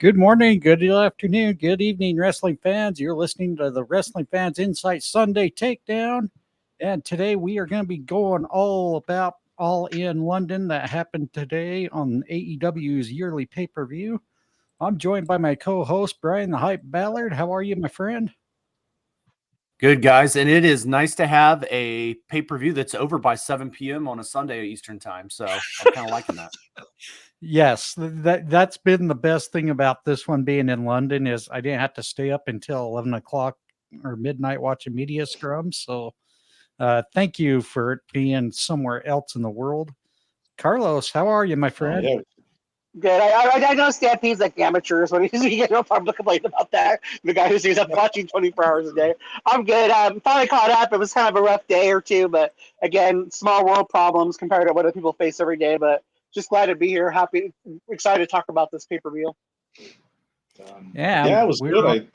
Good morning, good afternoon, good evening, wrestling fans. You're listening to the Wrestling Fans Insight Sunday Takedown. And today we are going to be going all about All In London that happened today on AEW's yearly pay-per-view. I'm joined by my co-host, Bryan the Hype Ballard. How are you, my friend? Good, guys. And it is nice to have a pay-per-view that's over by 7 p.m. on a Sunday Eastern time. So I'm kind of liking that. Yes, that's been the best thing about this one being in London is I didn't have to stay up until 11 o'clock or midnight watching media scrums. So thank you for it being somewhere else in the world. Carlos, how are you, my friend? Yeah. Good. I know Stampede's like amateurs when you get no problem to complain about that. The guy who stays up watching 24 hours a day. I'm good. Finally caught up. It was kind of a rough day or two, but again, small world problems compared to what other people face every day. But just glad to be here. Happy, excited to talk about this pay-per-view. Yeah, it was good. I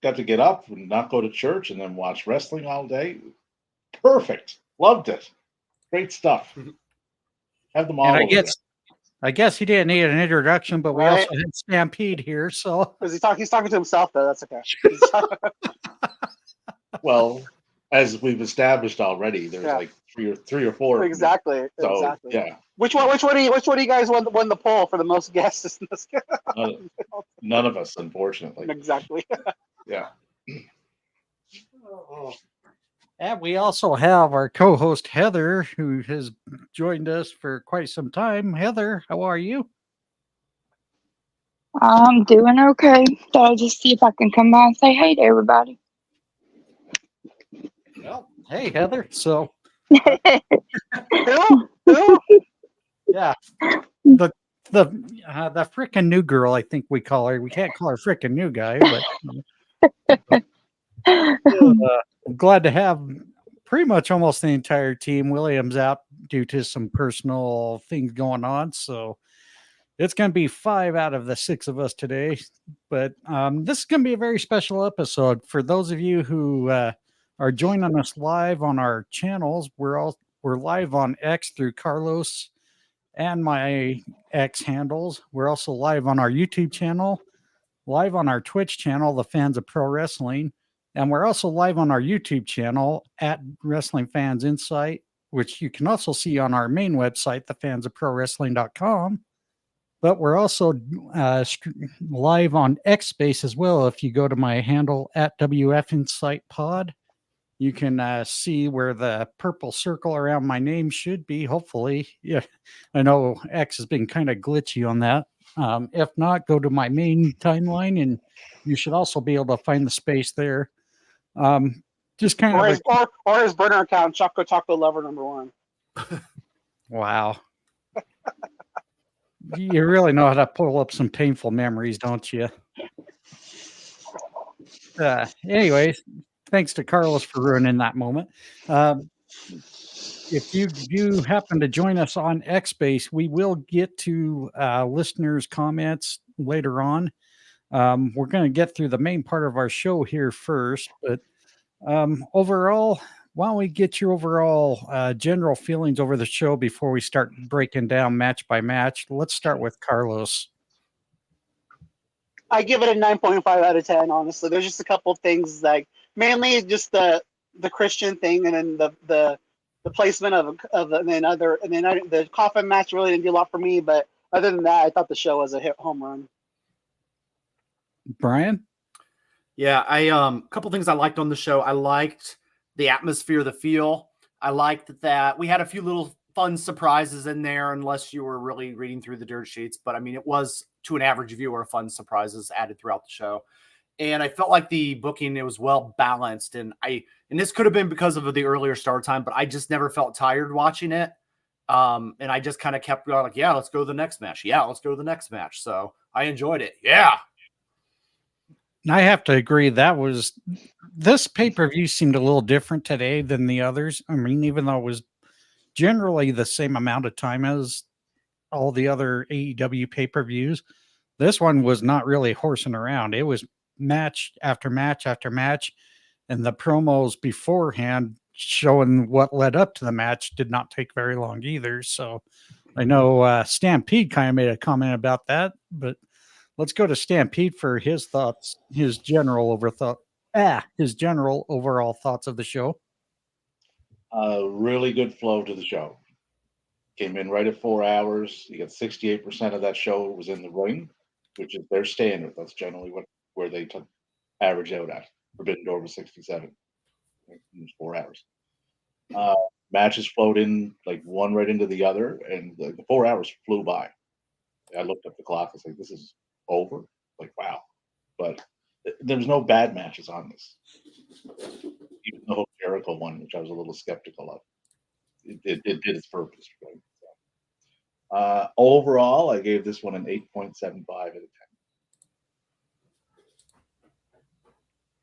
got to get up and not go to church and then watch wrestling all day. Perfect. Loved it. Great stuff. Have them all. And I guess he didn't need an introduction, but we also had Stampede here. So he's talking to himself, though. That's okay. Well, as we've established already, there's like three or four. Exactly. So, exactly. Yeah. Which one do you guys won the poll for the most guests in this? None of us, unfortunately. Exactly. Yeah. And we also have our co-host Heather, who has joined us for quite some time. Heather, how are you? I'm doing okay. Thought I'd just see if I can come by and say hey to everybody. Well, hey Heather. So yeah. The frickin' new girl, I think we call her. We can't call her frickin' new guy, but I'm glad to have pretty much almost the entire team. William's out due to some personal things going on, so it's going to be 5 out of the 6 of us today. But this is going to be a very special episode for those of you who are joining us live on our channels. We're live on X through Carlos and my X handles. We're also live on our YouTube channel, live on our Twitch channel, The Fans of Pro Wrestling. And we're also live on our YouTube channel at Wrestling Fans Insight, which you can also see on our main website, thefansofprowrestling.com. But we're also live on X Space as well. If you go to my handle at wfincitepod, you can see where the purple circle around my name should be, hopefully. Yeah, I know X has been kind of glitchy on that. If not, go to my main timeline, and you should also be able to find the space there. Just kind of or his burner account, Choco Taco Lover #1. Wow. You really know how to pull up some painful memories, don't you? Anyways, thanks to Carlos for ruining that moment. If you happen to join us on X-Base, we will get to listeners' comments later on. We're going to get through the main part of our show here first, but overall, why don't we get your overall general feelings over the show before we start breaking down match by match? Let's start with Carlos. I give it a 9.5 out of 10, honestly. There's just a couple of things, like mainly just the Christian thing, and then the placement of the coffin match really didn't do a lot for me, but other than that, I thought the show was a home run. Bryan? Yeah, a couple things I liked on the show. I liked the atmosphere, the feel. I liked that we had a few little fun surprises in there, unless you were really reading through the dirt sheets. But I mean, it was, to an average viewer, fun surprises added throughout the show. And I felt like the booking, it was well balanced. And this could have been because of the earlier start time, but I just never felt tired watching it. And I just kind of kept going like, yeah, let's go to the next match. Yeah, let's go to the next match. So I enjoyed it. Yeah. I have to agree. This pay-per-view seemed a little different today than the others. I mean, even though it was generally the same amount of time as all the other AEW pay-per-views, this one was not really horsing around. It was match after match after match, and the promos beforehand showing what led up to the match did not take very long either. So I know Stampede kind of made a comment about that, but let's go to Stampede for his thoughts, his general overall thoughts of the show. Really good flow to the show. Came in right at 4 hours. You got 68% of that show was in the ring, which is their standard. That's generally where they average out at. Forbidden Door was 67. It was 4 hours. Matches flowed in like one right into the other, and the 4 hours flew by. I looked up the clock. I was like, "This is over." Like, wow. But there was no bad matches on this. Even the whole Jericho one, which I was a little skeptical of, it did its purpose. Right? So, overall, I gave this one an 8.75 out of 10.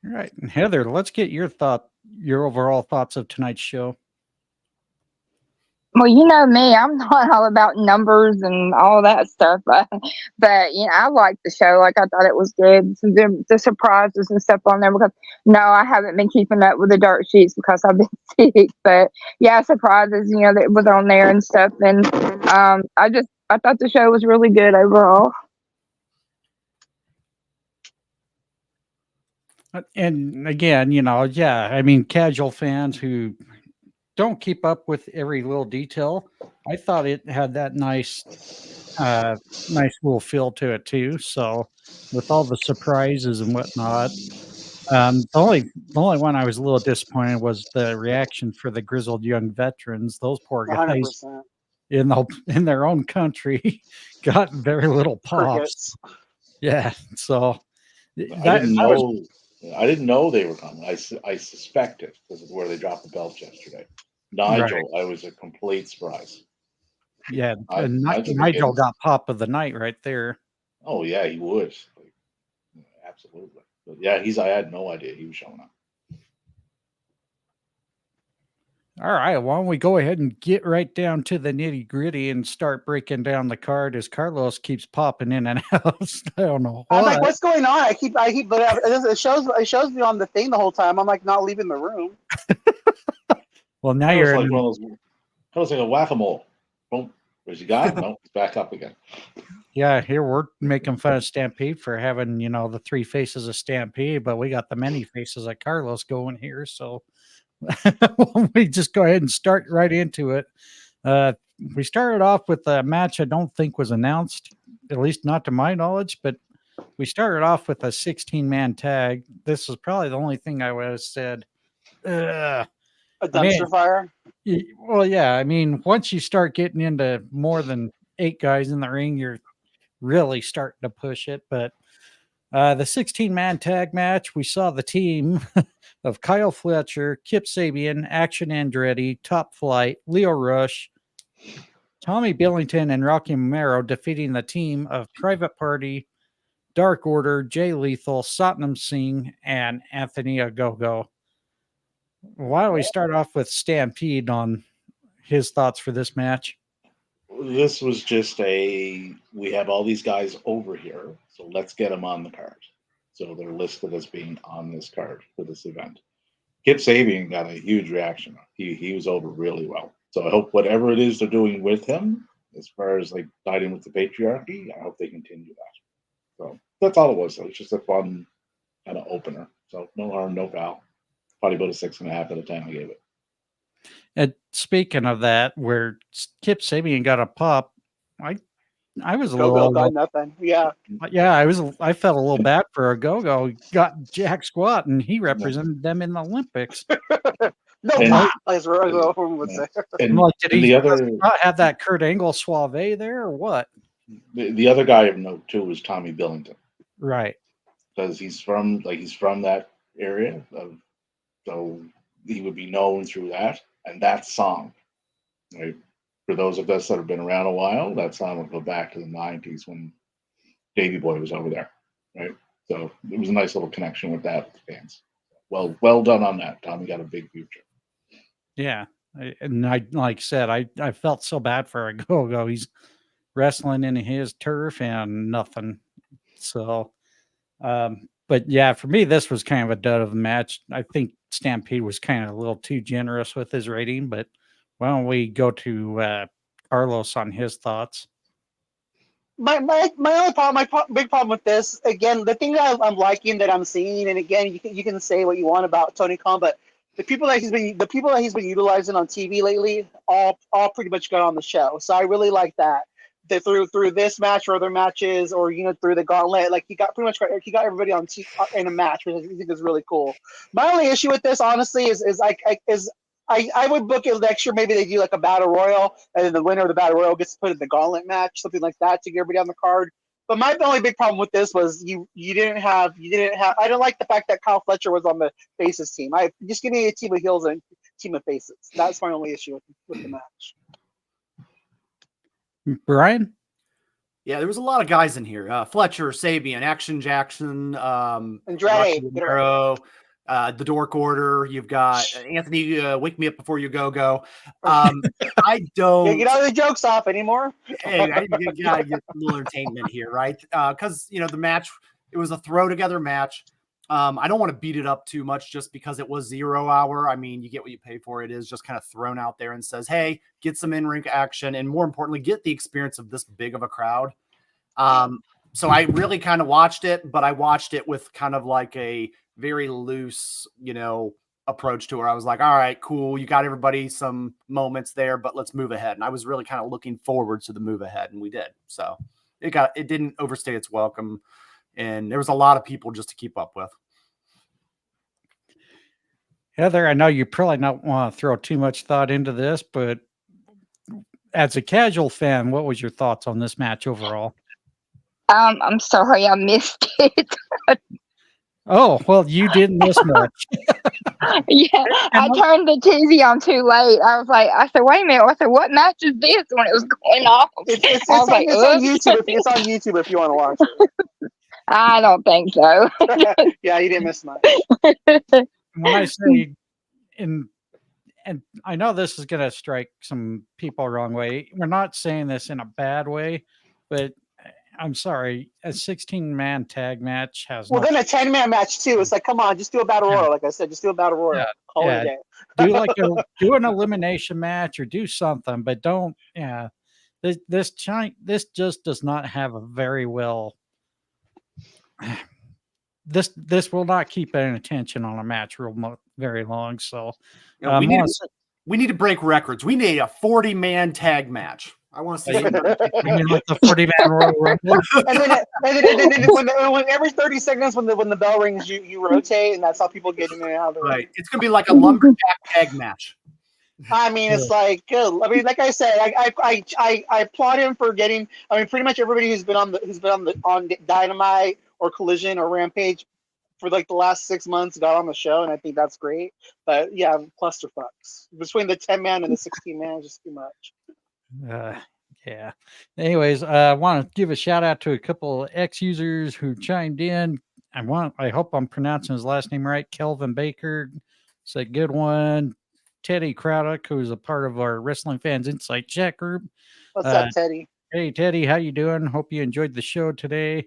All right, and Heather, let's get your overall thoughts of tonight's show. Well, you know me, I'm not all about numbers and all that stuff, but I liked the show. Like, I thought it was good. So the surprises and stuff on there, because no, I haven't been keeping up with the dirt sheets because I've been sick. But yeah, surprises, that was on there and stuff. And I thought the show was really good overall. And again, I mean, casual fans who don't keep up with every little detail, I thought it had that nice little feel to it too. So with all the surprises and whatnot, the only one I was a little disappointed was the reaction for the grizzled young veterans. Those poor guys 100%. in their own country got very little pops. Crickets. Yeah, so I didn't know they were coming. I suspected because of where they dropped the belts yesterday. Nigel, I was a complete surprise. Yeah, Nigel got pop of the night right there. Oh yeah, he would. Absolutely. But yeah, I had no idea he was showing up. All right, why don't we go ahead and get right down to the nitty gritty and start breaking down the card as Carlos keeps popping in and out. I don't know. I'm like, what's going on? I keep, but it shows me on the thing the whole time. I'm like not leaving the room. Well, now you're like one of those. That was like a whack-a-mole. Boom. Where's he gone? No, he's back up again. Yeah, here we're making fun of Stampede for having, the three faces of Stampede, but we got the many faces of Carlos going here. So we just go ahead and start right into it. We started off with a match I don't think was announced, at least not to my knowledge, but we started off with a 16-man tag. This is probably the only thing I would have said. A dumpster fire? Well, yeah. I mean, once you start getting into more than 8 guys in the ring, you're really starting to push it. But the 16-man tag match, we saw the team of Kyle Fletcher, Kip Sabian, Action Andretti, Top Flight, Leo Rush, Tommy Billington, and Rocky Romero defeating the team of Private Party, Dark Order, Jay Lethal, Satnam Singh, and Anthony Ogogo. Why don't we start off with Stampede on his thoughts for this match? This was just we have all these guys over here, so let's get them on the card. So they're listed as being on this card for this event. Kip Sabian got a huge reaction. He was over really well. So I hope whatever it is they're doing with him, as far as like siding with the patriarchy, I hope they continue that. So that's all it was. It was just a fun kind of opener. So no harm, no foul. Probably about a 6.5 out of 10 I gave it. And speaking of that, where Kip Sabian got a pop, I was a little got nothing. Yeah. Yeah, I felt a little bad for Ogogo. He got jack squat, and he represented them in the Olympics. As Rogo would say. And like, did he not have that Kurt Angle suave there, or what? The other guy of note too was Tommy Billington, right? Because he's from that area, so he would be known through that and that song. Right? For those of us that have been around a while, that song would go back to the 90s when Davey Boy was over there, right? So it was a nice little connection with that with fans. Well done on that. Tommy got a big future. Yeah, and I like I said, I felt so bad for Ogogo. He's wrestling in his turf and nothing. So, but yeah, for me, this was kind of a dud of the match. I think Stampede was kind of a little too generous with his rating, but why don't we go to Carlos on his thoughts? my only problem, big problem with this, again, the thing that I'm liking that I'm seeing, and again, you can say what you want about Tony Khan, but the people that he's been utilizing on TV lately, all pretty much got on the show. So I really like that. That through this match or other matches, or through the gauntlet, like he got everybody on in a match, which I think is really cool. My only issue with this, honestly, I would book it next year. Maybe they do like a battle royal, and then the winner of the battle royal gets put in the gauntlet match, something like that, to get everybody on the card. But my only big problem with this was you didn't have. I don't like the fact that Kyle Fletcher was on the faces team. I just give me a team of heels and a team of faces. That's my only issue with the match. Bryan? Yeah, there was a lot of guys in here. Fletcher, Sabian, Action Jackson, Andrade, the Dork Order. You've got Anthony, Wake Me Up Before You Go. I don't get all the jokes off anymore. Hey, I gotta get a little entertainment here, right? Because the match, it was a throw together match. I don't want to beat it up too much just because it was 0 hour. I mean, you get what you pay for. It is just kind of thrown out there and says, hey, get some in-ring action, and more importantly, get the experience of this big of a crowd. So I really kind of watched it, but I watched it with kind of like a very loose, approach to where I was like, all right, cool. You got everybody some moments there, but let's move ahead. And I was really kind of looking forward to the move ahead, and we did. So it didn't overstay its welcome. And there was a lot of people just to keep up with. Heather, I know you probably don't want to throw too much thought into this, but as a casual fan, what was your thoughts on this match overall? I'm sorry I missed it. Oh, well, you didn't miss much. Yeah, I turned the TV on too late. I said, wait a minute. I said, what match is this when it was going off? It's on YouTube. It's on YouTube if you want to watch it. I don't think so. Yeah, you didn't miss much. When I say, and I know this is going to strike some people wrong way. We're not saying this in a bad way, but I'm sorry, a 16-man tag match has then a 10-man match too. It's like, come on, just do a battle royal. Like I said, just do a battle royal. Call it a day. do an elimination match or do something, but don't. Yeah, this just does not have a very well. This will not keep an attention on a match very long. So we need to break records. We need a 40-man tag match. I want to see like the 40-man Royal Rumble. and then when every 30 seconds when the bell rings, you rotate, and that's how people get in and out of the ring. Right. It's gonna be like a lumberjack tag match. I mean, it's like good. I mean, like I said, I applaud him for getting. I mean, pretty much everybody who's been on Dynamite or Collision or Rampage for like the last 6 months got on the show, and I think that's great. But yeah, clusterfucks between the 10-man and the 16-man is just too much. Yeah. Anyways, I want to give a shout out to a couple of ex-users who chimed in. I hope I'm pronouncing his last name right. Kelvin Baker, it's a good one. Teddy Craddock, who's a part of our Wrestling Fans Insight chat group. What's up, Teddy? Hey, Teddy, how you doing? Hope you enjoyed the show today.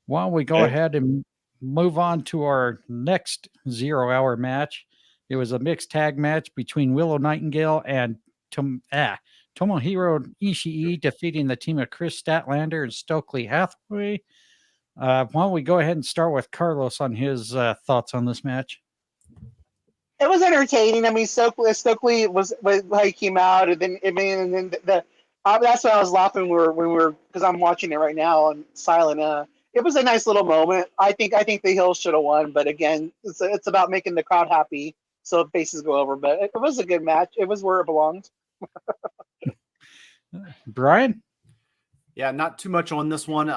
Why don't we go ahead and move on to our next 0 hour match? It was a mixed tag match between Willow Nightingale and Tomohiro Ishii defeating the team of Chris Statlander and Stokely Hathaway. Why don't we go ahead and start with Carlos on his thoughts on this match? It was entertaining. I mean, Stokely was how he came out, and then that's why I was laughing when we were because I'm watching it right now on silent. It was a nice little moment. I think the Hills should have won, but again, it's about making the crowd happy, so faces go over. But it was a good match. It was where it belonged. Bryan? Yeah, not too much on this one.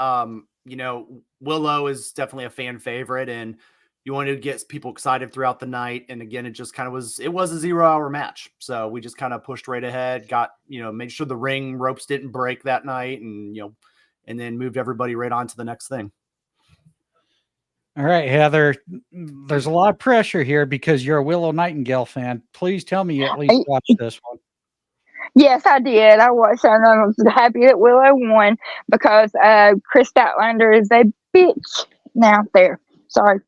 Willow is definitely a fan favorite, and you wanted to get people excited throughout the night. And again, it just kind of was a 0 hour match. So we just kind of pushed right ahead, made sure the ring ropes didn't break that night, and then moved everybody right on to the next thing. All right, Heather, there's a lot of pressure here because you're a Willow Nightingale fan. Please tell me you at least watched this one. Yes, I did. I watched it, and I was happy that Willow won because Chris Statlander is a bitch. Now, there. Sorry.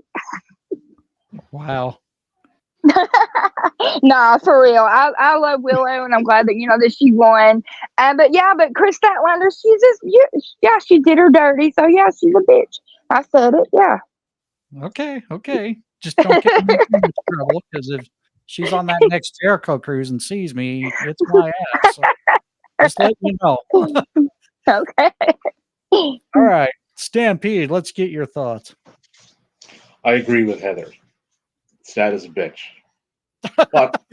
Wow. Nah, for real. I love Willow, and I'm glad that that she won. But Chris Statlander, she did her dirty. So yeah, she's a bitch. I said it. Yeah. Okay. Just don't get me in too much trouble, because if she's on that next Jericho cruise and sees me, it's my ass. So just let you know. Okay. All right, Stampede, let's get your thoughts. I agree with Heather. Stat is a bitch. But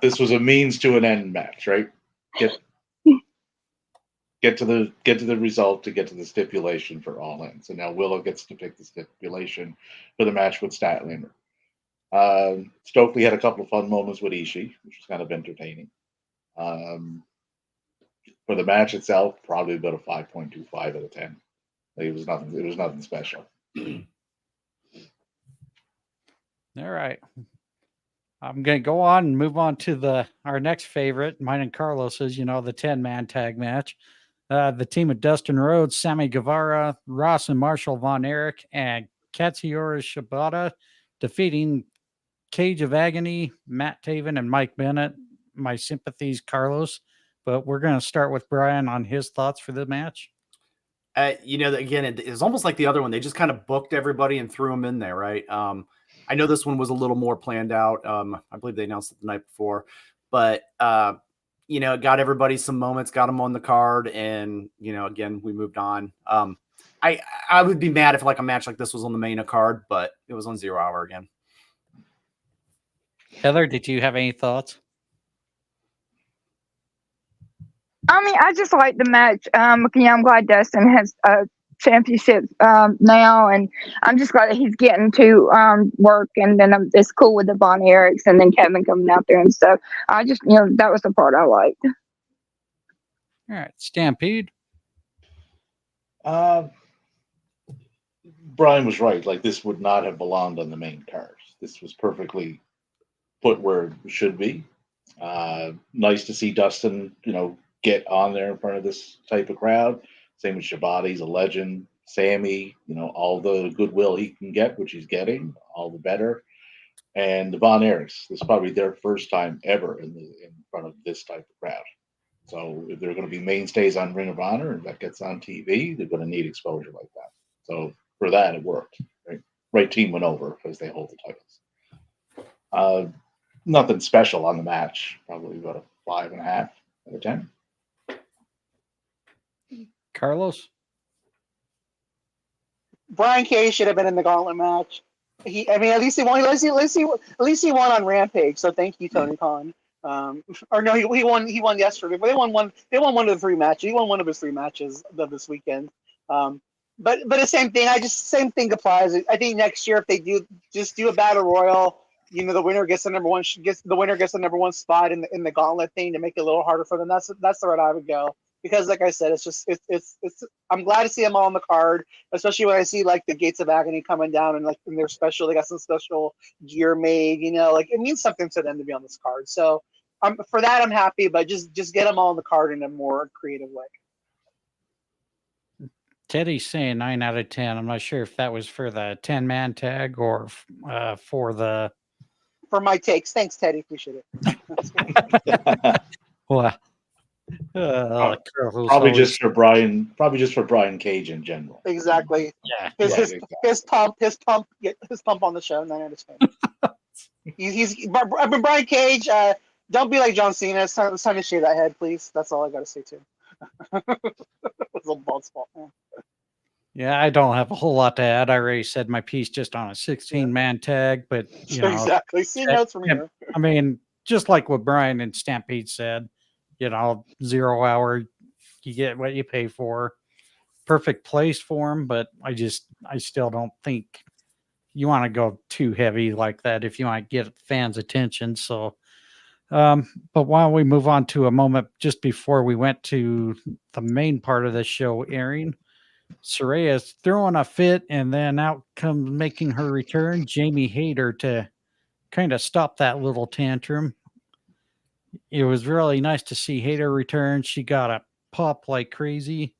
this was a means to an end match, right? Get to the result to get to the stipulation for All In. So now Willow gets to pick the stipulation for the match with Statlander. Stokely had a couple of fun moments with Ishii, which was kind of entertaining. For the match itself, probably about a 5.25 out of 10. It was nothing special. All right. I'm going to go on and move on to our next favorite, mine and Carlos's, the 10-man tag match. The team of Dustin Rhodes, Sammy Guevara, Ross and Marshall Von Erich, and Katsuyori Shibata defeating Cage of Agony, Matt Taven, and Mike Bennett. My sympathies, Carlos. But we're going to start with Bryan on his thoughts for the match. Again, it's almost like the other one. They just kind of booked everybody and threw them in there, right? I know this one was a little more planned out. I believe they announced it the night before, but it got everybody some moments, got them on the card, and again, we moved on. I would be mad if like a match like this was on the main card, but it was on 0 Hour again. Heather, did you have any thoughts? I mean, I just like the match. I'm glad Dustin has a championship now, and I'm just glad that he's getting to work. And then it's cool with the Von Erichs and then Kevin coming out there and stuff. I just, that was the part I liked. All right, Stampede. Bryan was right. Like, this would not have belonged on the main card. This was perfectly put where it should be. Nice to see Dustin, get on there in front of this type of crowd. Same with Shibata, he's a legend. Sammy, all the goodwill he can get, which he's getting, all the better. And the Von Erichs, this is probably their first time ever in front of this type of crowd. So if they're going to be mainstays on Ring of Honor and that gets on TV, they're going to need exposure like that. So for that, it worked. Right team went over because they hold the titles. Nothing special on the match. Probably about a 5.5 out of 10. Carlos? Brian Cage should have been in the gauntlet match. At least he won. At least he won on Rampage. So thank you, Tony Khan. Or no, he won yesterday. But they won one of the 3 matches. He won one of his 3 matches of this weekend. But the same thing. Same thing applies. I think next year if they do a battle royal, the winner gets the number one spot in the gauntlet thing to make it a little harder for them. That's the route I would go. Because, like I said, it's. I'm glad to see them all on the card, especially when I see like the Gates of Agony coming down and like in their special, they got some special gear made. Like it means something to them to be on this card. So, for that I'm happy, but just get them all on the card in a more creative way. Teddy's saying 9 out of 10. I'm not sure if that was for the 10-man tag or for my takes. Thanks, Teddy. Appreciate it. Well. Probably just for Brian Cage in general. Exactly. Yeah. His pump on the show. 9 out of 10. Brian Cage. Don't be like John Cena. It's time to shave that head, please. That's all I got to say too. It's a bald spot, man. Yeah, I don't have a whole lot to add. I already said my piece just on a 16-man tag, but exactly. See notes from here. I mean, just like what Bryan and Stampede said. 0 Hour, you get what you pay for. Perfect place for him, but I still don't think you want to go too heavy like that if you want to get fans' attention. So, but while we move on to a moment just before we went to the main part of the show airing, Saraya's throwing a fit, and then out comes making her return, Jamie Hayter, to kind of stop that little tantrum. It was really nice to see Hayter return. She got a pop like crazy.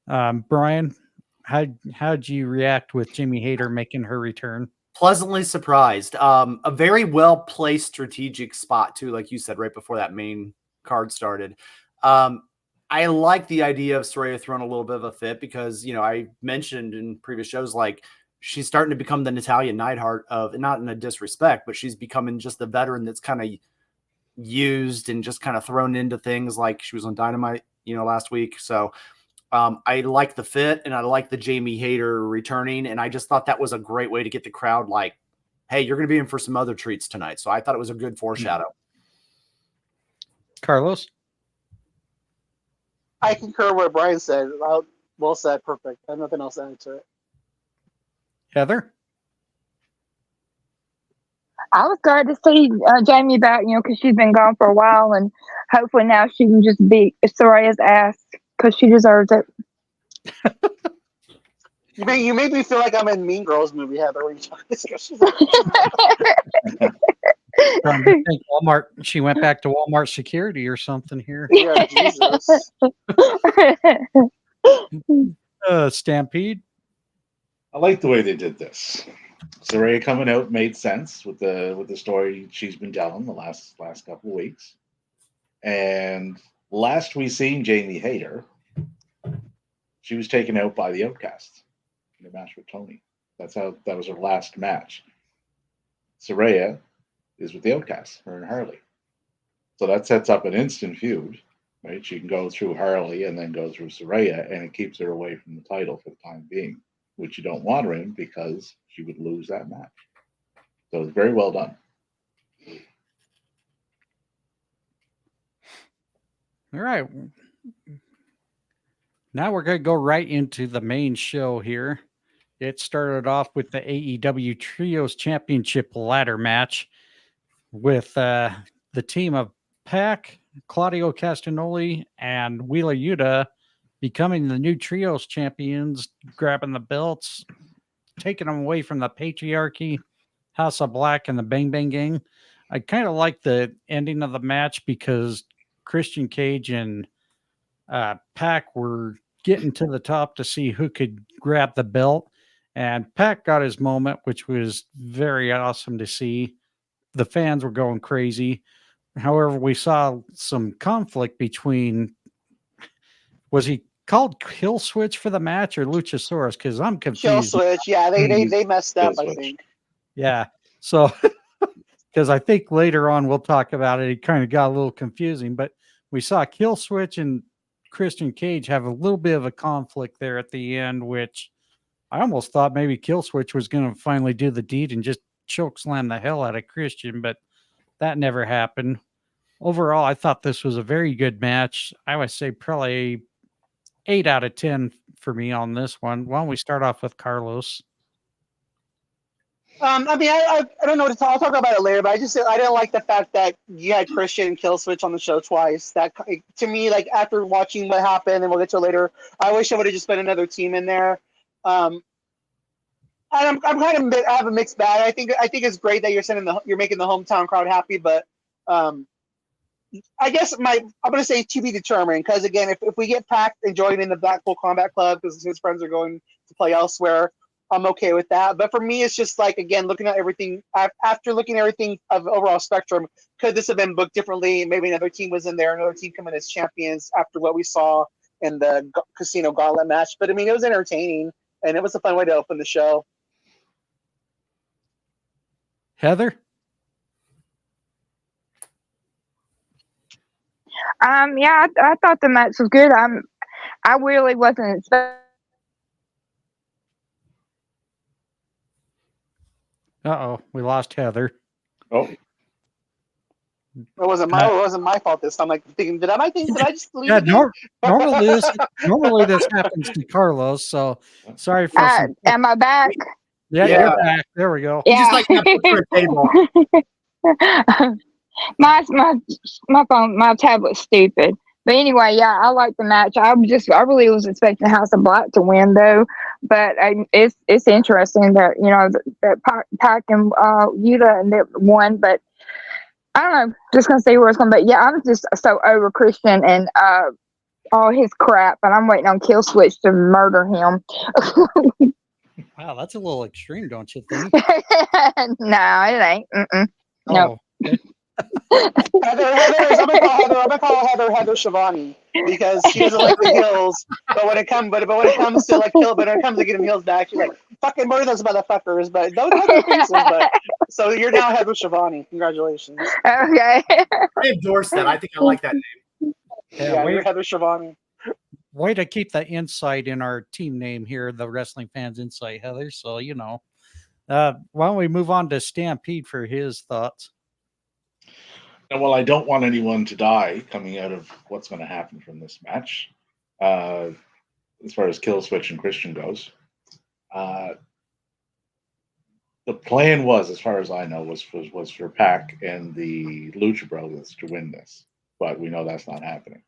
Bryan, how'd you react with Jamie Hayter making her return? pleasantly surprised. A very well placed strategic spot too, like you said, right before that main card started. I like the idea of Saraya throwing a little bit of a fit because, I mentioned in previous shows, like she's starting to become the Natalia Neidhart of, not in a disrespect, but she's becoming just the veteran that's kind of used and just kind of thrown into things, like she was on Dynamite, last week. So I like the fit, and I like the Jamie Hayter returning. And I just thought that was a great way to get the crowd like, hey, you're going to be in for some other treats tonight. So I thought it was a good foreshadow. Carlos? I concur what Bryan said. Well said. Perfect. I have nothing else to add to it. Heather? I was glad to see Jamie back, because she's been gone for a while, and hopefully now she can just beat Soraya's ass because she deserves it. You made me feel like I'm in Mean Girls movie, Heather, when you talk this. Walmart. She went back to Walmart security or something here. Yeah, Jesus. Stampede. I like the way they did this. Saraya coming out made sense with the story she's been telling the last couple of weeks. And last we seen Jamie Hayter, she was taken out by the Outcast in the match with Tony. That was her last match. Saraya is with the Outcast, her and Harley. So that sets up an instant feud, right? She can go through Harley and then go through Saraya, and it keeps her away from the title for the time being, which you don't want her in because she would lose that match. So it's very well done. All right. Now we're going to go right into the main show here. It started off with the AEW Trios Championship ladder match with the team of Pac, Claudio Castagnoli, and Wheeler Yuta becoming the new Trios champions, grabbing the belts, taking them away from the Patriarchy, House of Black, and the Bang Bang Gang. I kind of like the ending of the match because Christian Cage and Pac were getting to the top to see who could grab the belt. And Pac got his moment, which was very awesome to see. The fans were going crazy. However, we saw some conflict between, was he called Kill Switch for the match or Luchasaurus? Because I'm confused. Kill Switch. Yeah, they messed up, I think. Yeah. So, because I think later on we'll talk about it, it kind of got a little confusing, but we saw Kill Switch and Christian Cage have a little bit of a conflict there at the end, which I almost thought maybe Kill Switch was going to finally do the deed and just choke slam the hell out of Christian, but that never happened. Overall, I thought this was a very good match. I would say probably 8 out of 10 for me on this one. Why don't we start off with Carlos? I don't know what to talk. I'll talk about it later, but I didn't like the fact that you had Christian Kill Switch on the show twice. That, to me, like, after watching what happened, and we'll get to it later, I wish I would have just put another team in there. I'm kind of, I have a mixed bag. I think it's great that you're making the hometown crowd happy, but I guess I'm going to say to be determined, because again, if we get Pac and join in the Blackpool Combat Club because his friends are going to play elsewhere, I'm okay with that. But for me, it's just like, again, looking at everything, after looking at everything of the overall spectrum, could this have been booked differently? Maybe another team was in there, another team coming as champions after what we saw in the Casino Gauntlet match. But I mean, it was entertaining, and it was a fun way to open the show. Heather? Yeah, I thought the match was good. I really wasn't expecting. Uh-oh, we lost Heather. Oh, It wasn't my fault this time. Like thinking, did I just leave? Yeah, again? normally this happens to Carlos. So sorry for some. Am I back? Yeah, Yeah. you're back. There we go. Yeah. Just like that picture of table. my phone, my tablet's stupid. But anyway, yeah, I like the match. I really was expecting House of Black to win though. But it's interesting that that Pac and Yuta and they won. But I don't know, just gonna see where it's gonna be. Yeah, I'm just so over Christian and all his crap, and I'm waiting on Kill Switch to murder him. Wow, that's a little extreme, don't you think? No, it ain't. No. Oh, okay. I'm gonna call Heather Shivani because she doesn't like the heels. But when it comes to getting heels back, she's like, fucking murder those motherfuckers. But don't like the faces. But so you're now Heather Shivani. Congratulations. Okay. I endorse that. I think I like that name. Yeah, you're Heather Shivani. Way to keep the insight in our team name here, the Wrestling Fans Insight, Heather. So, why don't we move on to Stampede for his thoughts? And while I don't want anyone to die coming out of what's going to happen from this match, as far as Kill Switch and Christian goes, the plan was, as far as I know, was for Pac and the Lucha Brothers to win this, but we know that's not happening.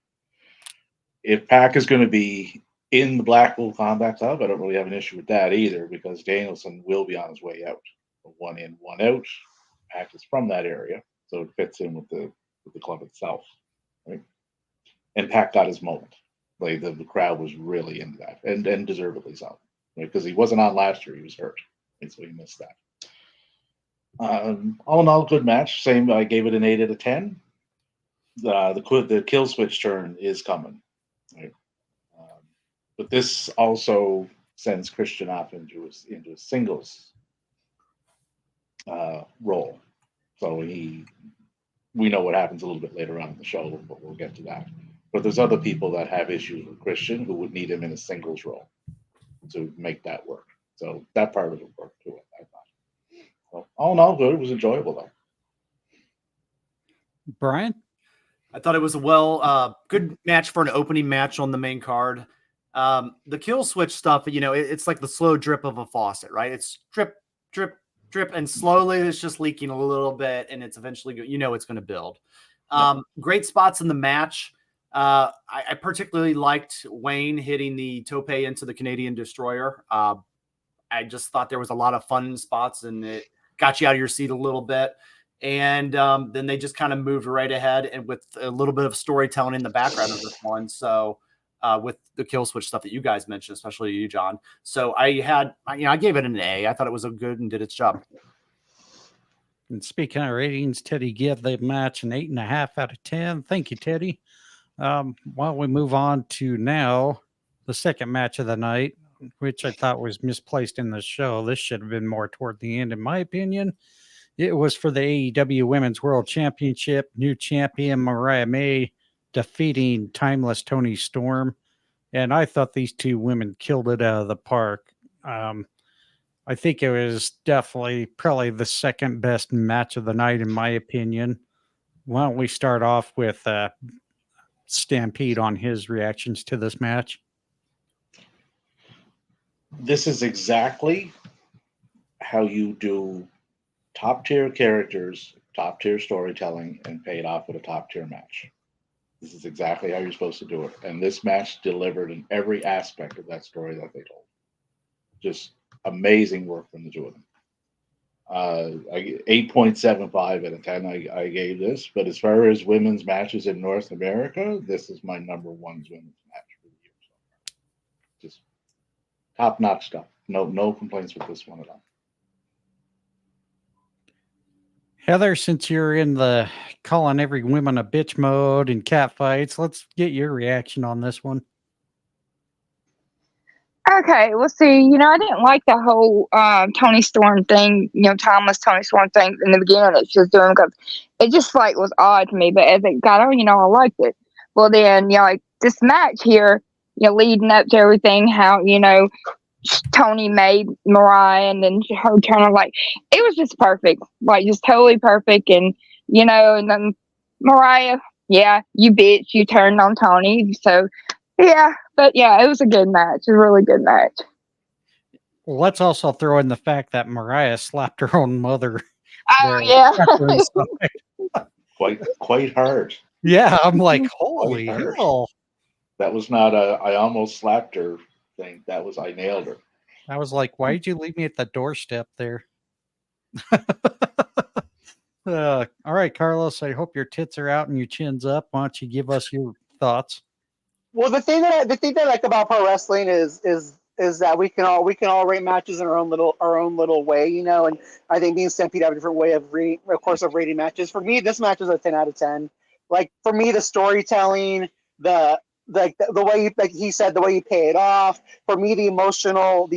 If Pac is going to be in the Blackpool Combat Club, I don't really have an issue with that either, because Danielson will be on his way out. One in, one out. Pac is from that area, so it fits in with the club itself, right? And Pac got his moment. Like the crowd was really into that, and deservedly so, because he wasn't on last year; he was hurt, and so he missed that. All in all, good match. Same, I gave it an 8 out of 10. The Kill Switch turn is coming, right? But this also sends Christian off into a singles role. So we know what happens a little bit later on in the show, but we'll get to that. But there's other people that have issues with Christian who would need him in a singles role to make that work. So that part of it worked too, I thought. So all in all, good. It was enjoyable though. Brian? I thought it was a good match for an opening match on the main card. The Kill Switch stuff, it's like the slow drip of a faucet, right? It's drip, drip, drip, and slowly it's just leaking a little bit, and it's eventually, it's going to build. Great spots in the match. I particularly liked Wayne hitting the tope into the Canadian Destroyer. I just thought there was a lot of fun spots, and it got you out of your seat a little bit. And then they just kind of moved right ahead, and with a little bit of storytelling in the background of this one. So with the Kill Switch stuff that you guys mentioned, especially you, John. So I gave it an A. I thought it was a good and did its job. And speaking of ratings, Teddy gave the match an 8.5 out of 10. Thank you, Teddy. Why don't we move on to now the second match of the night, which I thought was misplaced in the show. This should have been more toward the end, in my opinion. It was for the AEW Women's World Championship. New champion Mariah May defeating Timeless Toni Storm. And I thought these two women killed it out of the park. I think it was probably the second best match of the night, in my opinion. Why don't we start off with Stampede on his reactions to this match? This is exactly how you do top tier characters, top tier storytelling, and pay it off with a top tier match. This is exactly how you're supposed to do it. And this match delivered in every aspect of that story that they told. Just amazing work from the two of them. 8.75 out of 10 I gave this, but as far as women's matches in North America, this is my number one women's match for the year so far. Just top-notch stuff. No complaints with this one at all. Heather, since you're in the calling every woman a bitch mode and cat fights, let's get your reaction on this one. Okay, well, see, I didn't like the whole Toni Storm thing, Timeless Toni Storm thing in the beginning that she was doing, because it just was odd to me. But as it got on, I liked it. Well, then, this match here, leading up to everything, how Toni made Mariah, and then her turn on, it was just perfect, just totally perfect. And and then Mariah, yeah, you bitch, you turned on Toni, so. Yeah, but yeah, it was a good match. A really good match. Well, let's also throw in the fact that Mariah slapped her own mother. Oh, yeah. Quite hard. Yeah, I'm like, holy hell. That was not I almost slapped her thing. That was I nailed her. I was like, why did you leave me at the doorstep there? All right, Carlos, I hope your tits are out and your chin's up. Why don't you give us your thoughts? Well, the thing that I like about pro wrestling is is that we can all rate matches in our own little way, you know. And I think me and Stampede have a different way of rating matches. For me, this match is a 10 out of 10. Like for me, the storytelling, the the way you, like he said, the way you pay it off. For me, the emotional,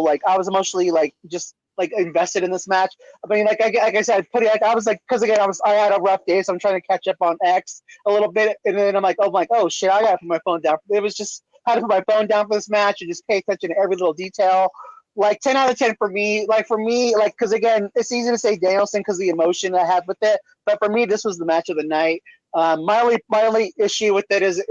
like I was emotionally like just like invested in this match. I mean, like I said, I was like, because again, I had a rough day, so I'm trying to catch up on X a little bit, and then I'm like, oh shit, I gotta put my phone down. It was just had to put my phone down for this match and just pay attention to every little detail. Like 10 out of 10 for me. Like because again, it's easy to say Danielson because the emotion I had with it, but for me, this was the match of the night. My only issue with it is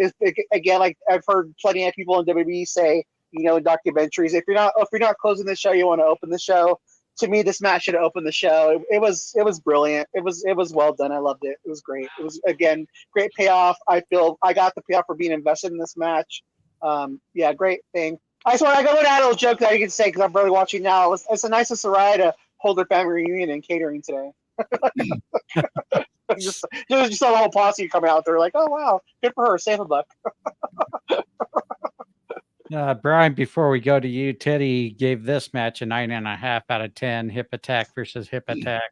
again, like I've heard plenty of people in WWE say, you know, in documentaries, if you're not closing the show, you want to open the show. To me, this match should have opened the show. It was brilliant. It was well done. I loved it. It was great. It was again great payoff. I feel I got the payoff for being invested in this match. Yeah, great thing. I swear I got one little joke that I can say because I'm really watching now. It's the nicest Sarai to hold their family reunion and catering today. just saw the whole posse come out there like, oh wow, good for her, save a buck. Brian, before we go to you, Teddy gave this match a 9.5 out of 10. Hip attack versus hip attack.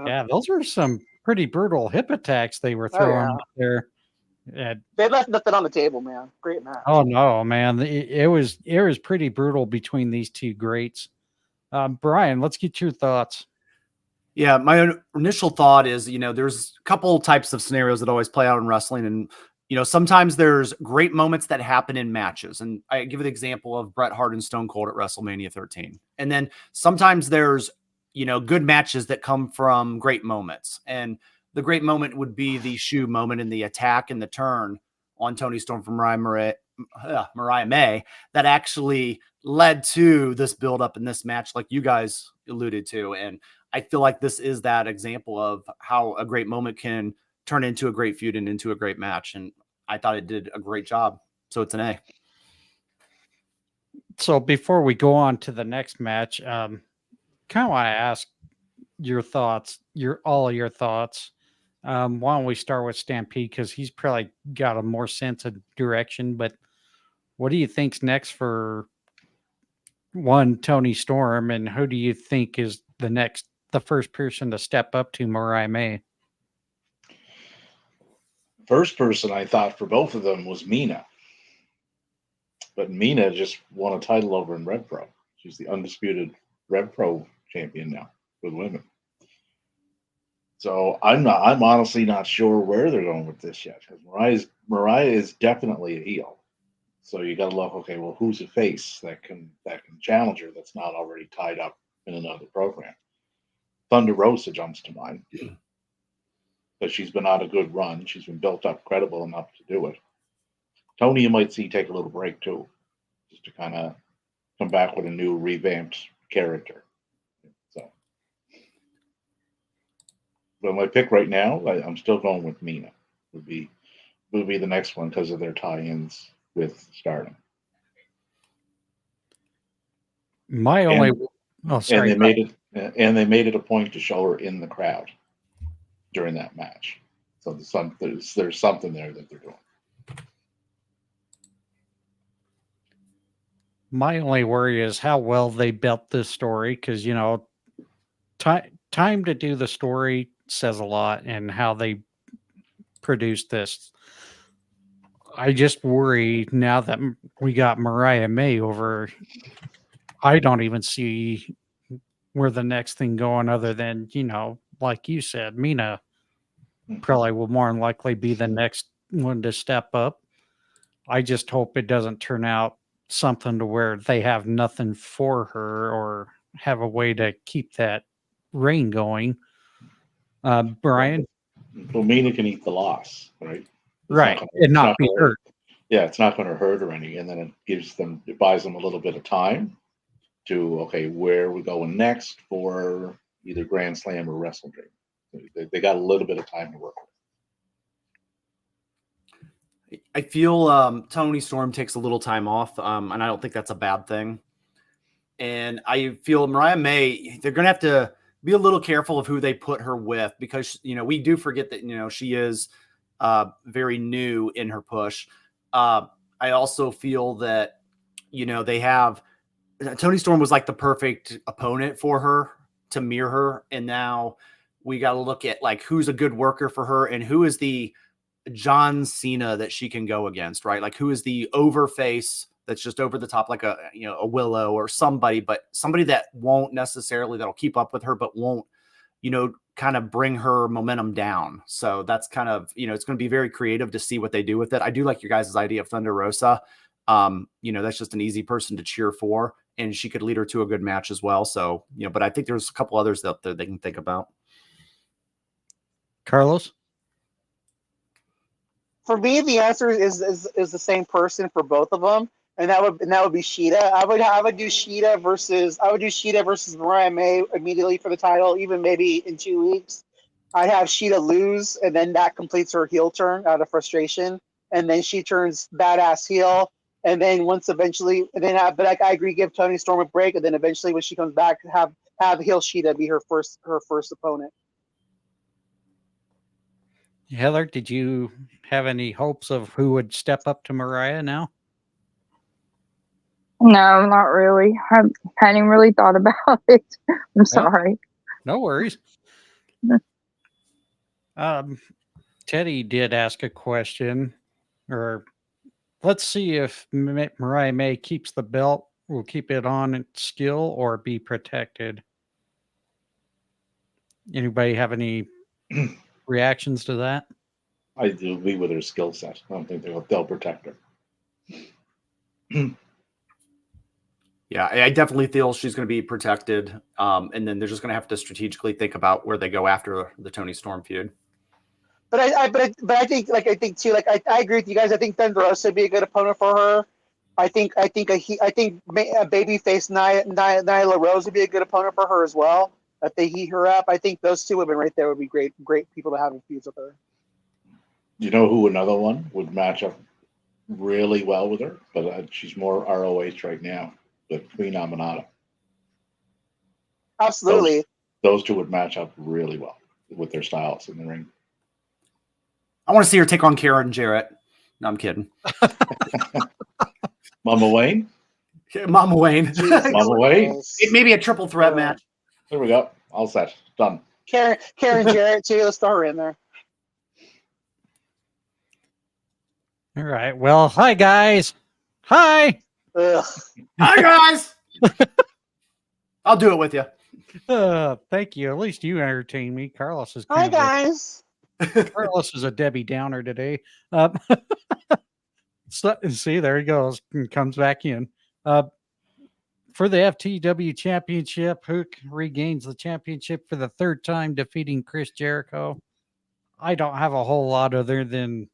Yeah, those were some pretty brutal hip attacks they were throwing out there. They left nothing on the table, man. Great match. Oh no, man, it was pretty brutal between these two greats. Brian, let's get your thoughts. Yeah, my initial thought is, you know, there's a couple types of scenarios that always play out in wrestling. And, you know, sometimes there's great moments that happen in matches. And I give an example of Bret Hart and Stone Cold at WrestleMania 13. And then sometimes there's, you know, good matches that come from great moments. And the great moment would be the shoe moment in the attack and the turn on Toni Storm from Mariah May that actually led to this buildup in this match, like you guys alluded to. And I feel like this is that example of how a great moment can turn into a great feud and into a great match. And I thought it did a great job. So it's an A. So before we go on to the next match, kind of want to ask your thoughts, all of your thoughts. Why don't we start with Stampede because he's probably got a more sense of direction. But what do you think's next for Toni Storm, and who do you think is the first person to step up to Mariah May? First person I thought for both of them was Mina. But Mina just won a title over in Rev Pro. She's the undisputed Rev Pro champion now with women. So I'm honestly not sure where they're going with this yet. Because Mariah is definitely a heel. So you got to look, okay, well, who's a face that can challenge her that's not already tied up in another program? Thunder Rosa jumps to mind. But she's been on a good run. She's been built up credible enough to do it. Toni, you might see take a little break too, just to kind of come back with a new revamped character. So, but my pick right now, I'm still going with Mina. Would be the next one because of their tie-ins with Stardom. Sorry. And they made it a point to show her in the crowd during that match. So there's something there that they're doing. My only worry is how well they built this story because, you know, time to do the story says a lot and how they produced this. I just worry now that we got Mariah May over, I don't even see where the next thing going other than, you know, like you said, Mina probably will more than likely be the next one to step up. I just hope it doesn't turn out something to where they have nothing for her or have a way to keep that reign going. Brian? Well, Mina can eat the loss, right? And not be hurt. Yeah, it's not going to hurt or anything. And then it buys them a little bit of time to, okay, where are we going next for either Grand Slam or Wrestle Dream? They got a little bit of time to work with. I feel Toni Storm takes a little time off, and I don't think that's a bad thing. And I feel Mariah May, they're going to have to be a little careful of who they put her with because, you know, we do forget that, you know, she is very new in her push. I also feel that, they have Toni Storm was like the perfect opponent for her to mirror her. And now we got to look at like who's a good worker for her and who is the John Cena that she can go against, right? Like who is the over face that's just over the top, like a Willow or somebody, but somebody that won't necessarily, that'll keep up with her, but won't, kind of bring her momentum down. So that's kind of, it's going to be very creative to see what they do with it. I do like your guys' idea of Thunder Rosa. That's just an easy person to cheer for, and she could lead her to a good match as well. So, but I think there's a couple others out there they can think about. Carlos? For me, the answer is the same person for both of them, and that would be Sheeta. I would do Sheeta versus Mariah May immediately for the title, even maybe in 2 weeks. I'd have Sheeta lose, and then that completes her heel turn out of frustration, and then she turns badass heel, and then but I agree, give Toni Storm a break, and then eventually when she comes back, have heel Sheeta be her first opponent. Heather, did you have any hopes of who would step up to Mariah now? No, not really. I hadn't really thought about it. I'm sorry. No worries. Teddy did ask a question, or let's see if Mariah May keeps the belt, will keep it on its skill or be protected. Anybody have any reactions to that? I do agree with her skill set. I don't think they'll protect her. Yeah, I definitely feel she's going to be protected. And then they're just going to have to strategically think about where they go after the Toni Storm feud. But I think too, I agree with you guys. I think Thunder Rosa would be a good opponent for her. I think babyface Nyla Rose would be a good opponent for her as well. If they heat her up, I think those two women right there would be great people to have in feuds with her. You know who another one would match up really well with her, but she's more ROH right now. But Queen Aminata. Absolutely. Those two would match up really well with their styles in the ring. I want to see her take on Karen Jarrett. No, I'm kidding. Mama Wayne? Mama Wayne. Mama Wayne? Maybe a triple threat match. There we go. All set. Done. Karen Jarrett too. Let's throw her in there. All right. Well, hi guys. Hi. Ugh. Hi guys. I'll do it with you. Thank you. At least you entertain me. Carlos is Hi guys. Carlos is a Debbie Downer today. See, there he goes. And comes back in. For the FTW Championship, Hook regains the championship for the third time, defeating Chris Jericho. I don't have a whole lot other than,